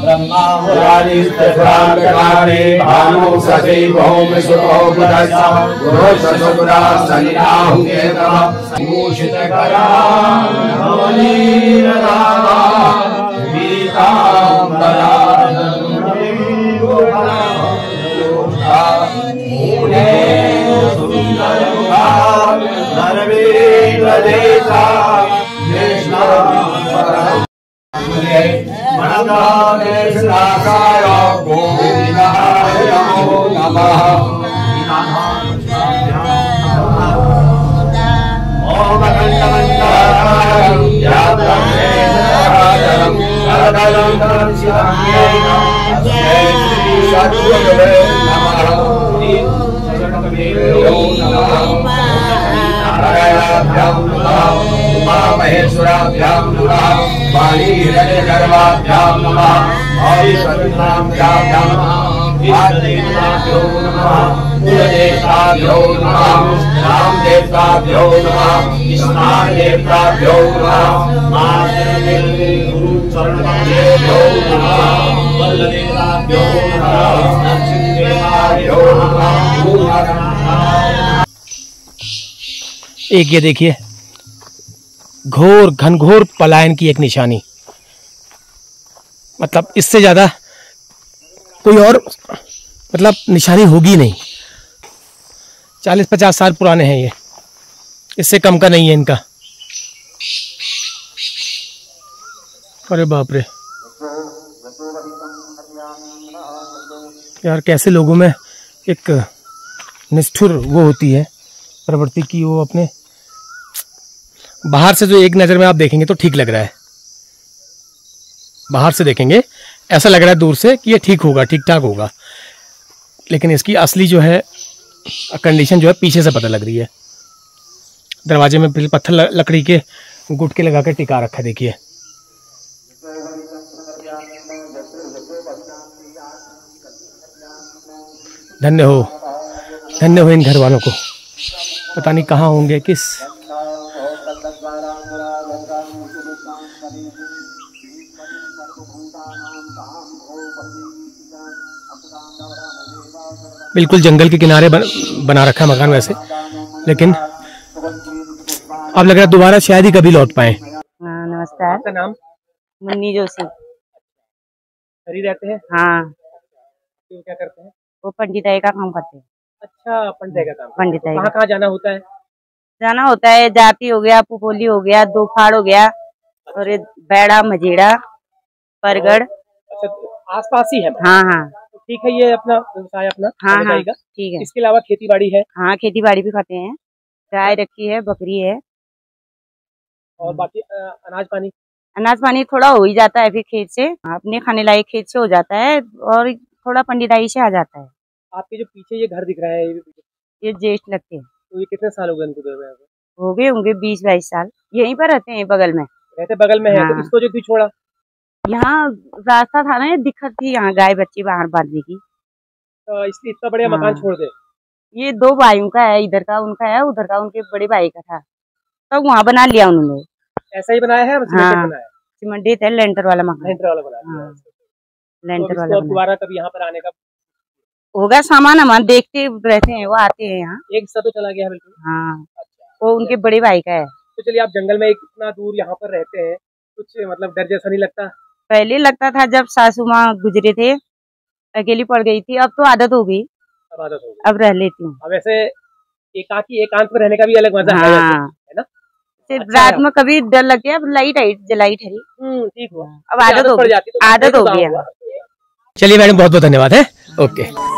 ब्रह्माहुरादिस्त्रांतकारे भानु सचि भौम सुतो बुधस्सा गुरुशुभ्रा सन्नाहुकेतः भूषितकरा नवनीरदावा पीताम्बरा मूले सुन्दरमुखा नरवीरदेशा कृष्णा मनदादेशनाकाय गोविन्दाय नमो नमः। ओम अखण्डमण्डलाकारं व्याप्तं महेश्वराभ्यां नमः वाणी हिरण्यगर्भाभ्यां नमः आदिशक्तिभ्यां नमः आदिदेवताभ्यो नमः कुलदेवताभ्यो नमः रामदेवताभ्यो नमः स्नानदेवताभ्यो नमः गुरुचरणदेवताभ्यो नमः बलदेवताभ्यो नमः लक्ष्मीदेवताभ्यो नमः। एक ये देखिए घोर घनघोर पलायन की एक निशानी, मतलब इससे ज्यादा कोई और मतलब निशानी होगी नहीं। 40-50 साल पुराने हैं ये, इससे कम का नहीं है इनका। अरे बाप रे यार, कैसे लोगों में एक निष्ठुर वो होती है प्रवृत्ति की, वो अपने बाहर से जो एक नज़र में आप देखेंगे तो ठीक लग रहा है, बाहर से देखेंगे ऐसा लग रहा है दूर से कि ये ठीक होगा, ठीक ठाक होगा, लेकिन इसकी असली जो है कंडीशन जो है पीछे से पता लग रही है। दरवाजे में पत्थर लकड़ी के गुटके लगा कर टिका रखा है, देखिए। धन्य हो इन घर वालों को, पता नहीं कहाँ होंगे, किस बिल्कुल जंगल के किनारे बना रखा है मकान वैसे, लेकिन अब लग रहा है दोबारा शायद ही कभी लौट पाए। नमस्कार। आपका नाम? मुन्नी जोशी। सही रहते हैं? हाँ। तो क्या करते हैं? वो पंडिताई का काम करते हैं। अच्छा, पंडिताई का काम। पंडिताई कहाँ कहाँ जाना होता है? जाना होता है, जाति हो गया, पुपोली हो गया, दोफाड़ हो गया, और ये बैड़ा मझेड़ा परगढ़। अच्छा, आसपास ही है? हाँ हाँ ठीक है, ये अपना व्यवसाय अपना। हाँ हाँ ठीक है। इसके अलावा खेती बाड़ी है? हाँ खेती बाड़ी भी करते हैं, गाय रखी है, बकरी है, और बाकी अनाज पानी? अनाज पानी थोड़ा हो ही जाता है, फिर खेत से अपने खाने लायक खेत से हो जाता है, और थोड़ा पंडिताई से आ जाता है। आपके जो पीछे ये घर दिख रहा है, ये ज्येष्ठ लगते हैं। तो ये कितने साल हो गए इनको? हो गए होंगे 20-22 साल। यहीं पर रहते हैं, बगल में रहते, बगल में है। हाँ। तो इसको जो क्यों छोड़ा? यहाँ रास्ता था ना, ये दिक्कत थी यहाँ गाय बच्चे बाहर बांधने की, तो इसलिए इतना बढ़िया मकान छोड़ दे। ये 2 भाइयों का है, इधर का उनका है, उधर का उनके बड़े भाई का था, तब वहाँ बना लिया उन्होंने। ऐसा ही बनाया है? हाँ, सीमेंटेड है, लेंटर वाला मकान। लेंटर वाला बना दिया। हाँ, लेंटर तो वाला दोबारा कभी यहाँ पर आने का होगा, सामान हमारे देखते रहते हैं, वो आते हैं यहाँ। एक सा तो चला गया है बिल्कुल। हाँ, वो उनके बड़े भाई का है। तो चलिए, आप जंगल में इतना दूर यहाँ पर रहते हैं, कुछ मतलब डर जैसा नहीं लगता? पहले लगता था, जब सासू माँ गुजरे थे, अकेली पड़ गई थी, अब तो आदत हो गई, अब आदत हो गई, अब रह लेती हूँ। अब ऐसे एकांत में रहने का भी अलग मजा है ना? सिर्फ अच्छा रात में कभी डर लगती है, अब लाइट जलाई ठहरी। ठीक हुआ, अब आदत हो गई, आदत हो गया। चलिए मैडम, बहुत बहुत धन्यवाद है। ओके।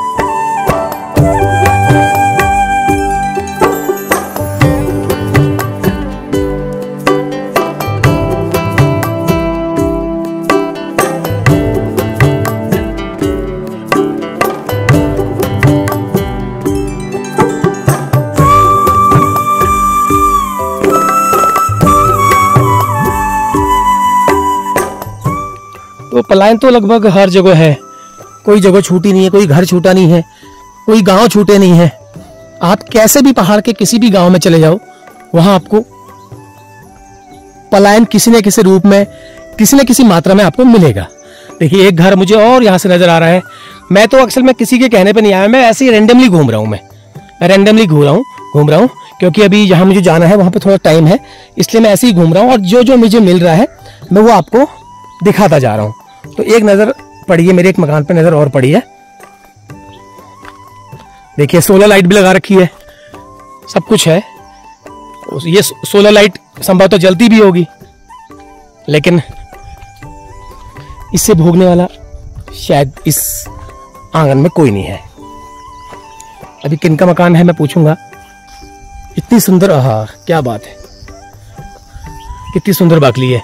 तो पलायन तो लगभग हर जगह है, कोई जगह छूटी नहीं है, कोई घर छूटा नहीं है, कोई गांव छूटे नहीं है। आप कैसे भी पहाड़ के किसी भी गांव में चले जाओ, वहां आपको पलायन किसी न किसी रूप में, किसी न किसी मात्रा में आपको मिलेगा। देखिए, एक घर मुझे और यहाँ से नजर आ रहा है। मैं तो अक्सर में किसी के कहने पे नहीं आया, मैं ऐसे ही रेंडमली घूम रहा हूँ। मैं रेंडमली घूम रहा हूँ क्योंकि अभी जहाँ मुझे जाना है वहाँ पे थोड़ा टाइम है, इसलिए मैं ऐसे ही घूम रहा हूँ, और जो जो मुझे मिल रहा है मैं वो आपको दिखाता जा रहा हूँ। तो एक नज़र पड़ी है मेरे एक मकान पे, नज़र और पड़ी है। देखिए, सोलर लाइट भी लगा रखी है, सब कुछ है। ये सोलर लाइट संभवतः जलती भी होगी, लेकिन इससे भोगने वाला शायद इस आंगन में कोई नहीं है। अभी किनका मकान है मैं पूछूंगा। इतनी सुंदर, आहा क्या बात है, कितनी सुंदर बाकली है।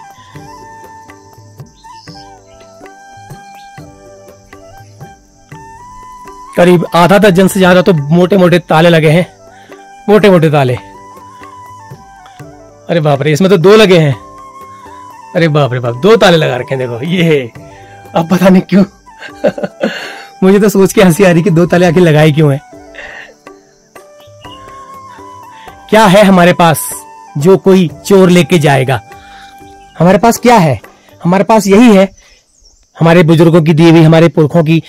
करीब आधा दर्जन से ज्यादा तो मोटे मोटे ताले लगे हैं, मोटे मोटे ताले। अरे बाप रे, इसमें तो 2 लगे हैं। अरे बाप रे बाप, 2 ताले लगा रखे हैं। देखो ये, अब पता नहीं क्यों मुझे तो सोच के हंसी आ रही कि 2 ताले आखिर लगाए क्यों है। क्या है हमारे पास जो कोई चोर लेके जाएगा? हमारे पास क्या है? हमारे पास यही है, हमारे बुजुर्गों की दी हुई, हमारे पुरखों की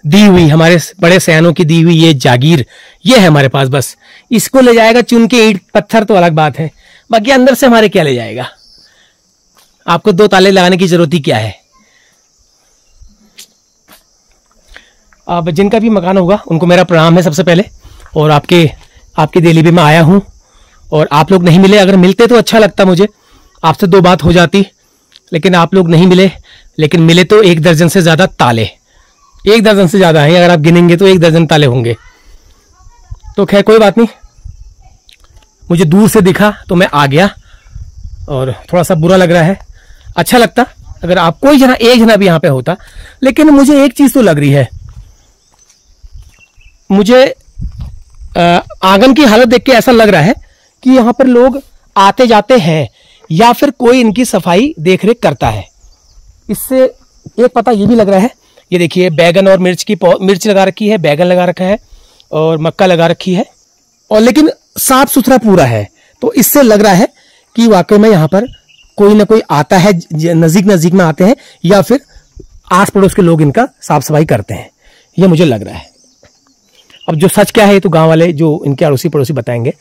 दी हुई, हमारे बड़े सयानों की दी हुई ये जागीर, ये है हमारे पास। बस इसको ले जाएगा चुन के, ईंट पत्थर तो अलग बात है, बाकी अंदर से हमारे क्या ले जाएगा? आपको 2 ताले लगाने की जरूरत ही क्या है? अब जिनका भी मकान होगा उनको मेरा प्रणाम है सबसे पहले। और आपके दिल्ली भी मैं आया हूं और आप लोग नहीं मिले। अगर मिलते तो अच्छा लगता, मुझे आपसे 2 बात हो जाती, लेकिन आप लोग नहीं मिले। लेकिन मिले तो 1 दर्जन से ज्यादा ताले, 1 दर्जन से ज्यादा है। अगर आप गिनेंगे तो 1 दर्जन ताले होंगे। तो खैर कोई बात नहीं, मुझे दूर से दिखा तो मैं आ गया और थोड़ा सा बुरा लग रहा है। अच्छा लगता अगर आप कोई जना, एक जना भी यहाँ पे होता। लेकिन मुझे एक चीज तो लग रही है, मुझे आंगन की हालत देख के ऐसा लग रहा है कि यहाँ पर लोग आते जाते हैं या फिर कोई इनकी सफाई देख रेख करता है। इससे एक पता ये भी लग रहा है, ये देखिए बैगन और मिर्च लगा रखी है, बैगन लगा रखा है और मक्का लगा रखी है, और लेकिन साफ सुथरा पूरा है। तो इससे लग रहा है कि वाकई में यहाँ पर कोई ना कोई आता है, नजदीक में आते हैं या फिर आस पड़ोस के लोग इनका साफ सफाई करते हैं, ये मुझे लग रहा है। अब जो सच क्या है तो गांव वाले जो इनके अड़ोसी पड़ोसी बताएंगे।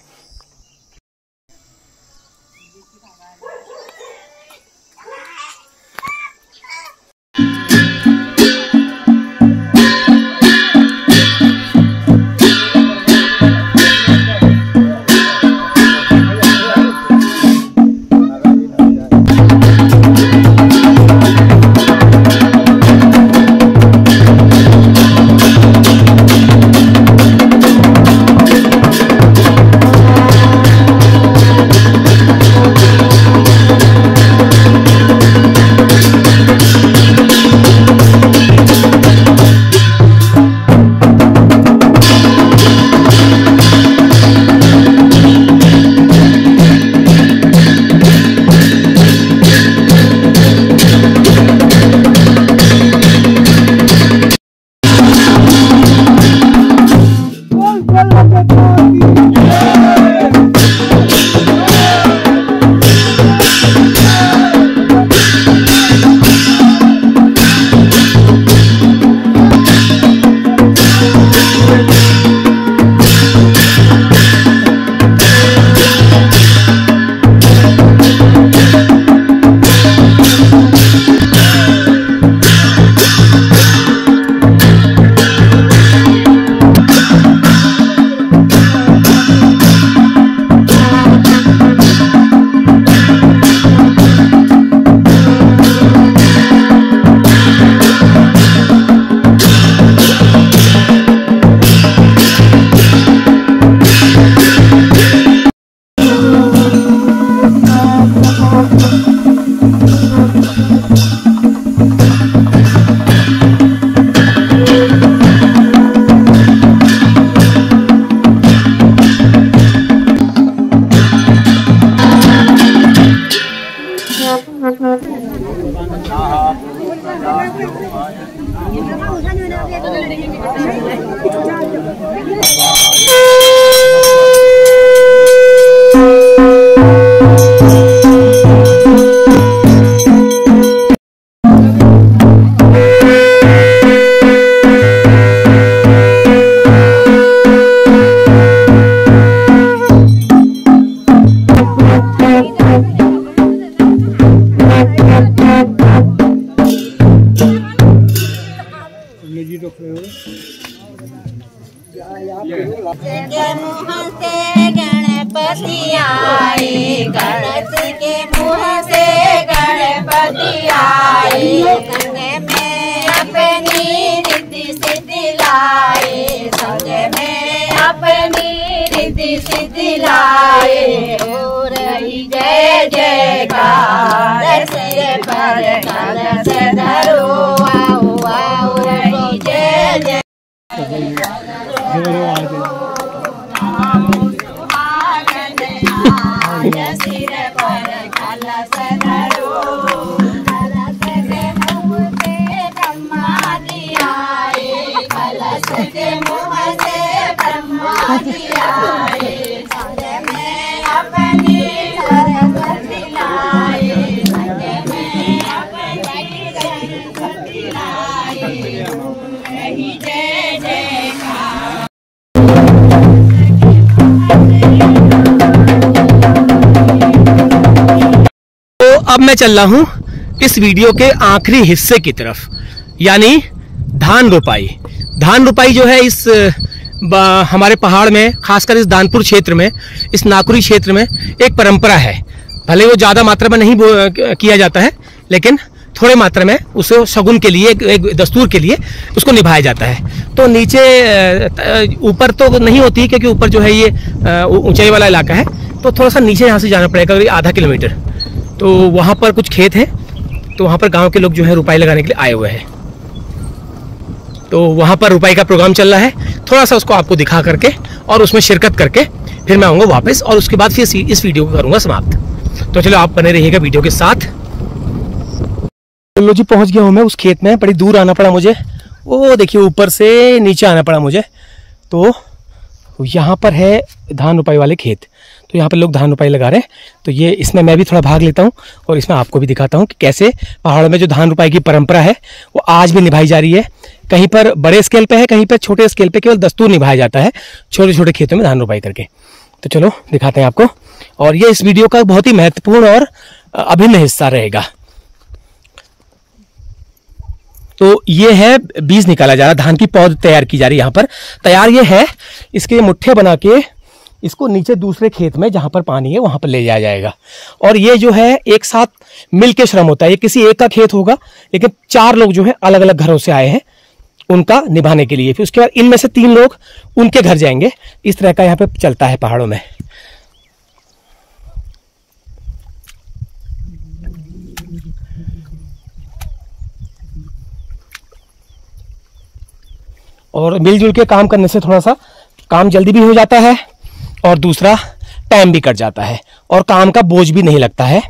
गणपति आए, गणपति के मुँह से गणपति आए, संग में अपनी रिद्धि सिद्धि लाए, संग में अपनी रिद्धि सिद्धि लाए। हो रही जय जयकार, सिर पर कलश धरो, आओ आओ रही जय जय। सरस्वती आए, संग में अपनी सरस्वती लाए, संग में अपनी सरस्वती लाए, रही जय जयकार। तो अब मैं चल रहा हूँ इस वीडियो के आखिरी हिस्से की तरफ, यानी धान रोपाई। धान रोपाई जो है इस हमारे पहाड़ में, खासकर इस दानपुर क्षेत्र में, इस नाकुरी क्षेत्र में एक परंपरा है। भले वो ज़्यादा मात्रा में नहीं किया जाता है, लेकिन थोड़े मात्रा में उसे शगुन के लिए, एक दस्तूर के लिए उसको निभाया जाता है। तो नीचे ऊपर तो नहीं होती, क्योंकि ऊपर जो है ये ऊंचाई वाला इलाका है, तो थोड़ा सा नीचे यहाँ से जाना पड़ेगा, करीब आधा किलोमीटर। तो वहाँ पर कुछ खेत हैं, तो वहाँ पर गांव के लोग जो है रुपाई लगाने के लिए आए हुए हैं। तो वहाँ पर रुपाई का प्रोग्राम चल रहा है, थोड़ा सा उसको आपको दिखा करके और उसमें शिरकत करके फिर मैं आऊँगा वापस, और उसके बाद फिर इस वीडियो को करूँगा समाप्त। तो चलो आप बने रहिएगा वीडियो के साथ। चलो जी, पहुँच गया हूँ मैं उस खेत में। बड़ी दूर आना पड़ा मुझे, वो देखिए ऊपर से नीचे आना पड़ा मुझे। तो यहाँ पर है धान रुपाई वाले खेत, तो यहाँ पर लोग धान रुपाई लगा रहे हैं। तो ये इसमें मैं भी थोड़ा भाग लेता हूँ और इसमें आपको भी दिखाता हूँ कि कैसे पहाड़ों में जो धान रुपाई की परंपरा है वो आज भी निभाई जा रही है। कहीं पर बड़े स्केल पे है, कहीं पर छोटे स्केल पे केवल दस्तूर निभाया जाता है, छोटे छोटे खेतों में धान रुपाई करके। तो चलो दिखाते हैं आपको, और ये इस वीडियो का बहुत ही महत्वपूर्ण और अभिन्न हिस्सा रहेगा। तो ये है बीज निकाला जा रहा, धान की पौध तैयार की जा रही है। यहाँ पर तैयार ये है, इसके मुट्ठे बना के इसको नीचे दूसरे खेत में जहाँ पर पानी है वहाँ पर ले जाया जाएगा। और ये जो है एक साथ मिल के श्रम होता है। ये किसी एक का खेत होगा, लेकिन 4 लोग जो है अलग अलग घरों से आए हैं उनका निभाने के लिए। फिर उसके बाद इनमें से 3 लोग उनके घर जाएंगे। इस तरह का यहाँ पे चलता है पहाड़ों में। और मिलजुल के काम करने से थोड़ा सा काम जल्दी भी हो जाता है, और दूसरा टाइम भी कट जाता है, और काम का बोझ भी नहीं लगता है।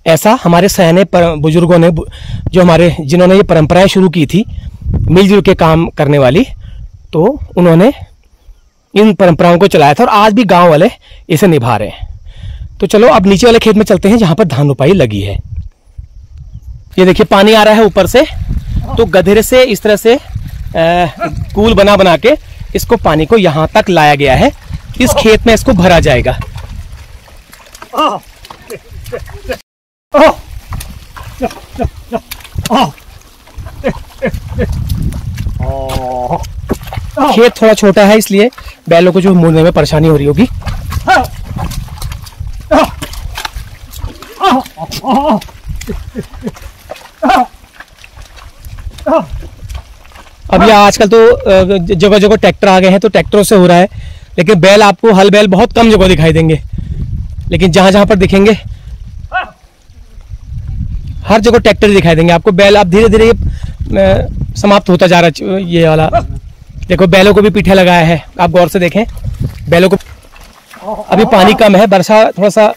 ऐसा हमारे सयाने बुजुर्गों ने, जो हमारे जिन्होंने ये परंपराएं शुरू की थी मिलजुल के काम करने वाली, तो उन्होंने इन परंपराओं को चलाया था, और आज भी गांव वाले इसे निभा रहे हैं। तो चलो अब नीचे वाले खेत में चलते हैं जहां पर धान रोपाई लगी है। ये देखिए पानी आ रहा है ऊपर से, तो गधेरे से इस तरह से कूल बना बना के इसको पानी को यहां तक लाया गया है। इस खेत में इसको भरा जाएगा। खेत थोड़ा छोटा है, इसलिए बैलों को जो मोड़ने में परेशानी हो रही होगी। अब ये आजकल तो जगह जगह ट्रैक्टर आ गए हैं, तो ट्रैक्टरों से हो रहा है, लेकिन बैल आपको, हल बैल बहुत कम जगह दिखाई देंगे। लेकिन जहां जहां पर दिखेंगे हर जगह ट्रैक्टर दिखाई देंगे आपको। बैल अब धीरे धीरे समाप्त होता जा रहा है। ये वाला देखो, बैलों को भी पीठे लगाया है, आप गौर से देखें बैलों को। अभी पानी कम है, वर्षा थोड़ा सा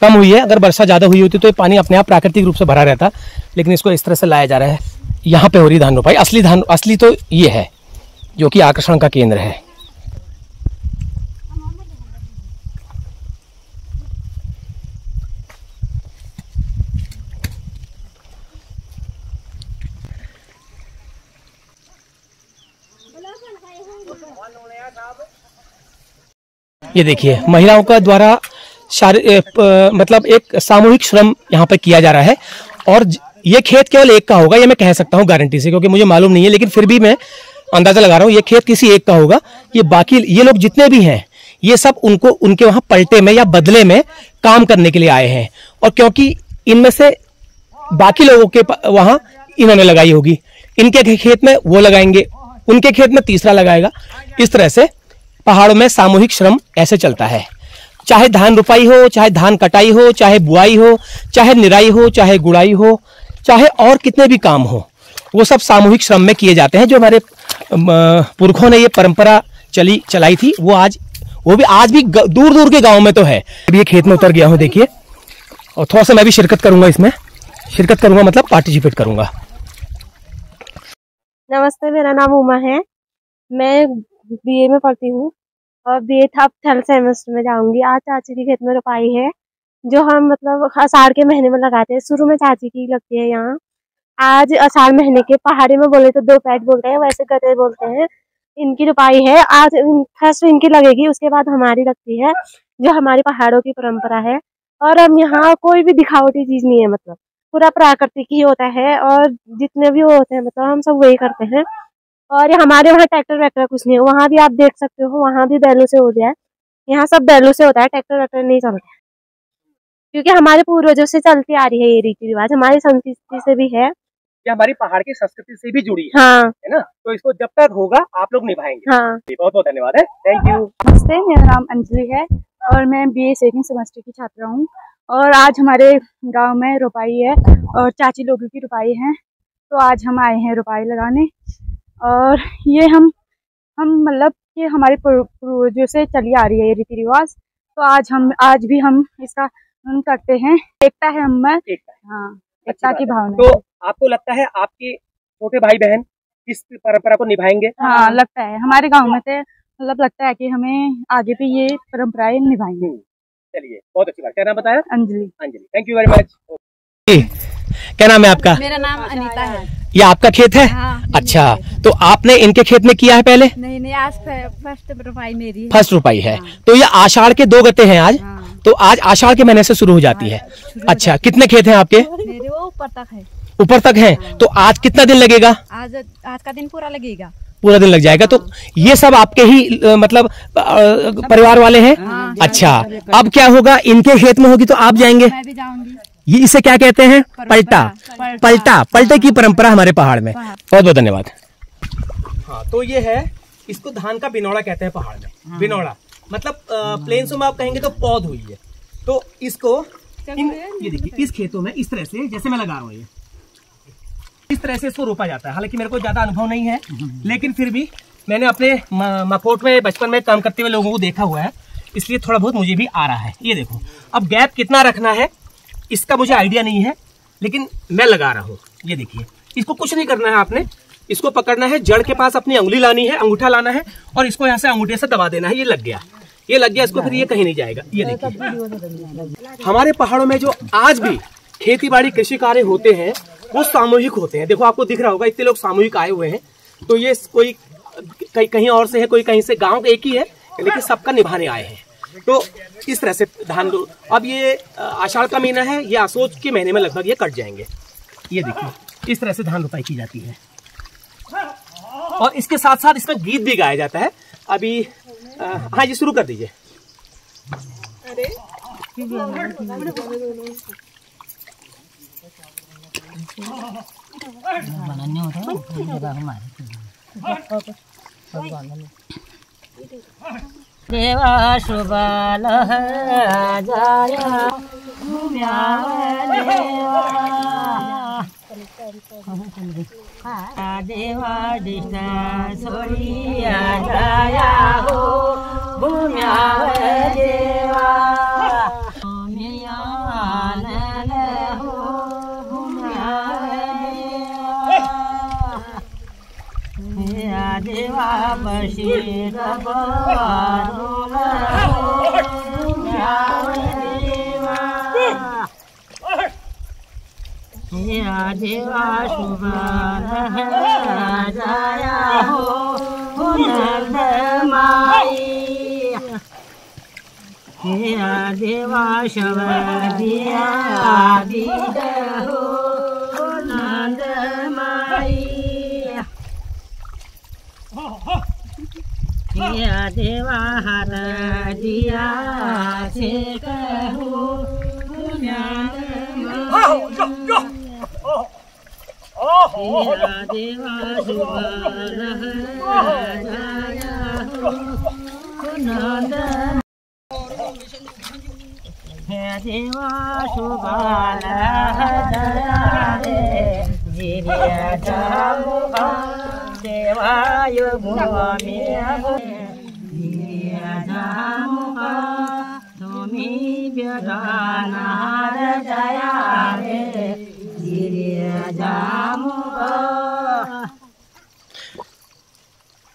कम हुई है। अगर वर्षा ज्यादा हुई होती तो ये पानी अपने आप प्राकृतिक रूप से भरा रहता, लेकिन इसको इस तरह से लाया जा रहा है। यहाँ पे हो रही धान रोपाई। असली तो ये है जो कि आकर्षण का केंद्र है। ये देखिए महिलाओं का द्वारा मतलब एक सामूहिक श्रम यहाँ पर किया जा रहा है। और ये खेत केवल एक का होगा, ये मैं कह सकता हूँ गारंटी से, क्योंकि मुझे मालूम नहीं है, लेकिन फिर भी मैं अंदाजा लगा रहा हूँ ये खेत किसी एक का होगा। ये बाकी ये लोग जितने भी हैं, ये सब उनको उनके वहां पलटे में या बदले में काम करने के लिए आए हैं। और क्योंकि इनमें से बाकी लोगों के वहां इन्होंने लगाई होगी, इनके खेत में वो लगाएंगे, उनके खेत में तीसरा लगाएगा। इस तरह से पहाड़ों में सामूहिक श्रम ऐसे चलता है। चाहे धान रुपाई हो, चाहे धान कटाई हो, चाहे बुआई हो, चाहे निराई हो, चाहे गुड़ाई हो, चाहे और कितने भी काम हो, वो सब सामूहिक श्रम में किए जाते हैं। जो हमारे पुरखों ने ये परंपरा चलाई थी, वो भी आज भी दूर दूर के गांव में तो है। अभी ये खेत में उतर गया हूँ, देखिए, और थोड़ा सा मैं भी शिरकत करूंगा इसमें। शिरकत करूंगा मतलब पार्टिसिपेट करूंगा। नमस्ते, मेरा नाम उमा है। मैं बीए में पढ़ती हूँ। और BA था, अब थर्ड सेमेस्टर में जाऊंगी। आज चाची के खेत में रोपाई है, जो हम मतलब आषाढ़ के महीने में लगाते हैं। शुरू में चाची की लगती है यहाँ। आज आषाढ़ महीने के, पहाड़ी में बोले तो 2 पैट बोलते हैं, वैसे गते बोलते हैं। इनकी रोपाई है आज, फर्स्ट इनकी लगेगी, उसके बाद हमारी लगती है, जो हमारी पहाड़ों की परंपरा है। और हम यहाँ कोई भी दिखावटी चीज नहीं है, मतलब पूरा प्राकृतिक ही होता है। और जितने भी वो होते हैं मतलब हम सब वही करते हैं। और ये हमारे वहाँ ट्रैक्टर वैक्टर कुछ नहीं है। वहाँ भी आप देख सकते हो, वहाँ भी बैलों से हो गया है। यहाँ सब बैलों से होता है, ट्रैक्टर वैक्टर नहीं चलते, क्योंकि हमारे पूर्वजों से चलती आ रही है ये रीति रिवाज, हमारी संस्कृति से भी है, ये हमारी पहाड़ की संस्कृति से भी जुड़ी हाँ है ना। तो इसको जब तक होगा आप लोग निभाएंगे। हाँ। बहुत बहुत धन्यवाद है, थैंक यू। नमस्ते, मेरा नाम अंजलि है और मैं BA सेकंड सेमेस्टर की छात्रा हूँ। और आज हमारे गांव में रोपाई है और चाची लोगों की रोपाई है, तो आज हम आए हैं रोपाई लगाने। और ये हम मतलब कि हमारे पूर्वजों से चली आ रही है ये रीति रिवाज, तो आज भी हम इसका करते हैं। एकता है हम में, हाँ, एकता की भावना। तो आपको लगता है आपके छोटे भाई बहन इस परंपरा को निभाएंगे? हाँ, लगता है हमारे गांव में तो मतलब लगता है कि हमें आगे भी ये परंपराएं निभाएंगे। चलिए, बहुत अच्छी बात। क्या नाम बताया? Anjali. Anjali, thank you very much. क्या नाम है आपका? मेरा नाम अनीता है। ये आपका खेत है? हाँ, अच्छा, तो आपने इनके खेत में किया है पहले? नहीं, आज फर्स्ट रोपाई मेरी है। फर्स्ट रोपाई है। तो ये आषाढ़ के 2 गते हैं आज। हाँ। तो आज आषाढ़ के महीने से शुरू हो जाती है। अच्छा, कितने खेत हैं आपके? मेरे वो ऊपर तक है। ऊपर तक है। तो आज कितना दिन लगेगा? आज का दिन पूरा लगेगा। पूरा दिन लग जाएगा। तो ये सब आपके ही मतलब परिवार वाले हैं? अच्छा, अब क्या होगा, इनके खेत में होगी तो आप जाएंगे? मैं भी जाऊंगी। ये इसे क्या कहते हैं? पलटे की परंपरा हमारे पहाड़ में। बहुत बहुत धन्यवाद। हाँ, तो ये है, इसको धान का बिनौड़ा कहते हैं पहाड़ में। बिनौड़ा मतलब प्लेन्स में आप कहेंगे तो पौध हुई है। तो इसको ये देखिए, इस खेतों में इस तरह से, जैसे मैं लगा रहा हूँ, ये इस तरह से इसको रोपा जाता है। हालांकि मेरे को ज्यादा अनुभव नहीं है, लेकिन फिर भी मैंने अपने मकोट में बचपन में काम करते हुए लोगों को देखा हुआ है, इसलिए थोड़ा बहुत मुझे भी आ रहा है। ये देखो, अब गैप कितना रखना है इसका मुझे आइडिया नहीं है, लेकिन मैं लगा रहा हूँ। ये देखिए, इसको कुछ नहीं करना है आपने, इसको पकड़ना है, जड़ के पास अपनी उंगली लानी है, अंगूठा लाना है और इसको यहाँ से अंगूठे से दबा देना है। ये लग गया, ये लग गया इसको, फिर ये कहीं नहीं जाएगा। ये देखिए, हमारे पहाड़ों में जो आज भी खेती बाड़ी कृषि कार्य होते हैं वो सामूहिक होते हैं। देखो, आपको दिख रहा होगा इतने लोग सामूहिक आए हुए हैं। तो ये कोई कहीं और से है, कोई कहीं से, गांव एक ही है, लेकिन सबका निभाने आए हैं। तो इस तरह से धान अब ये आषाढ़ का महीना है, ये आसोज के महीने में लगभग ये कट जाएंगे। ये देखिए, इस तरह से धान रोपाई की जाती है। और इसके साथ साथ इसमें गीत भी गाया जाता है। अभी हाँ जी, शुरू कर दीजिए। देवा शुभाल जाया देवा दिशा छोड़िया जाया हो भूम्या देवा देवा बशीर देवा शुभाल जाया हो नंद माई देवा शवर दिया हो नंद माई देवा हर दिया से कहो देवा शुभाल जाया हो नंद देवा शुभाल जाया देवायु तुम्हें व्यदानार जया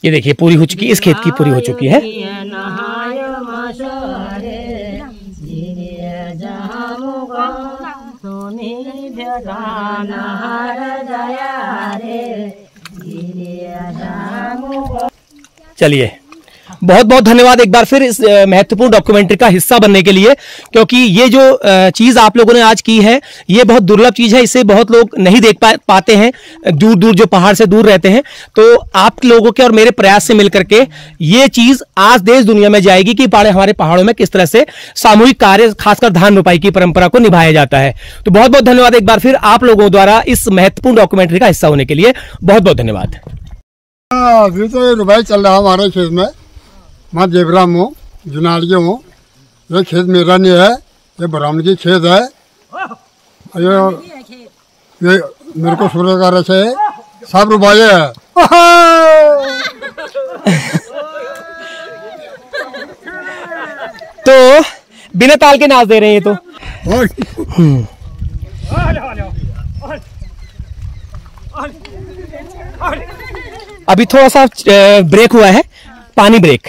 ये देखिए, पूरी हो चुकी, इस खेत की पूरी हो चुकी है। चलिए, बहुत बहुत धन्यवाद एक बार फिर इस महत्वपूर्ण डॉक्यूमेंट्री का हिस्सा बनने के लिए, क्योंकि ये जो चीज आप लोगों ने आज की है ये बहुत दुर्लभ चीज है, इसे बहुत लोग नहीं देख पाते हैं, दूर दूर जो पहाड़ से दूर रहते हैं। तो आप लोगों के और मेरे प्रयास से मिलकर के ये चीज आज देश दुनिया में जाएगी कि हमारे पहाड़ों में किस तरह से सामूहिक कार्य, खासकर धान रोपाई की परंपरा को निभाया जाता है। तो बहुत बहुत धन्यवाद एक बार फिर आप लोगों द्वारा इस महत्वपूर्ण डॉक्यूमेंट्री का हिस्सा होने के लिए बहुत बहुत धन्यवाद। अभी तो रुपाई चल रहा हमारे खेत में, मैं देवराम हूँ, जुनालिया हूँ। ये खेत मेरा नहीं है, ये ब्राह्मण की खेत है। ये मेरे को सूर्य का रस है, सब रुपाई है। तो बिना ताल के नाच दे रहे हैं ये तो। अभी थोड़ा सा ब्रेक हुआ है, पानी ब्रेक,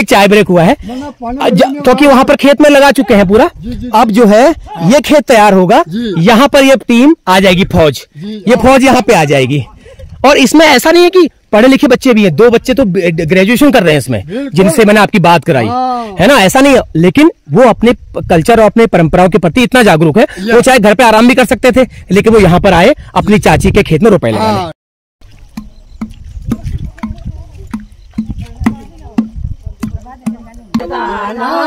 चाय ब्रेक हुआ है, क्योंकि वहां पर खेत में लगा चुके हैं पूरा। अब जो है ये खेत तैयार होगा, यहाँ पर ये टीम आ जाएगी, फौज, ये फौज यहाँ पे आ जाएगी। और इसमें ऐसा नहीं है कि पढ़े लिखे बच्चे भी हैं, 2 बच्चे तो ग्रेजुएशन कर रहे हैं इसमें, जिनसे मैंने आपकी बात कराई है ना, ऐसा नहीं है। लेकिन वो अपने कल्चर और अपने परंपराओं के प्रति इतना जागरूक है, वो चाहे घर पे आराम भी कर सकते थे, लेकिन वो यहाँ पर आए अपनी चाची के खेत में रुपए लगाने। धारा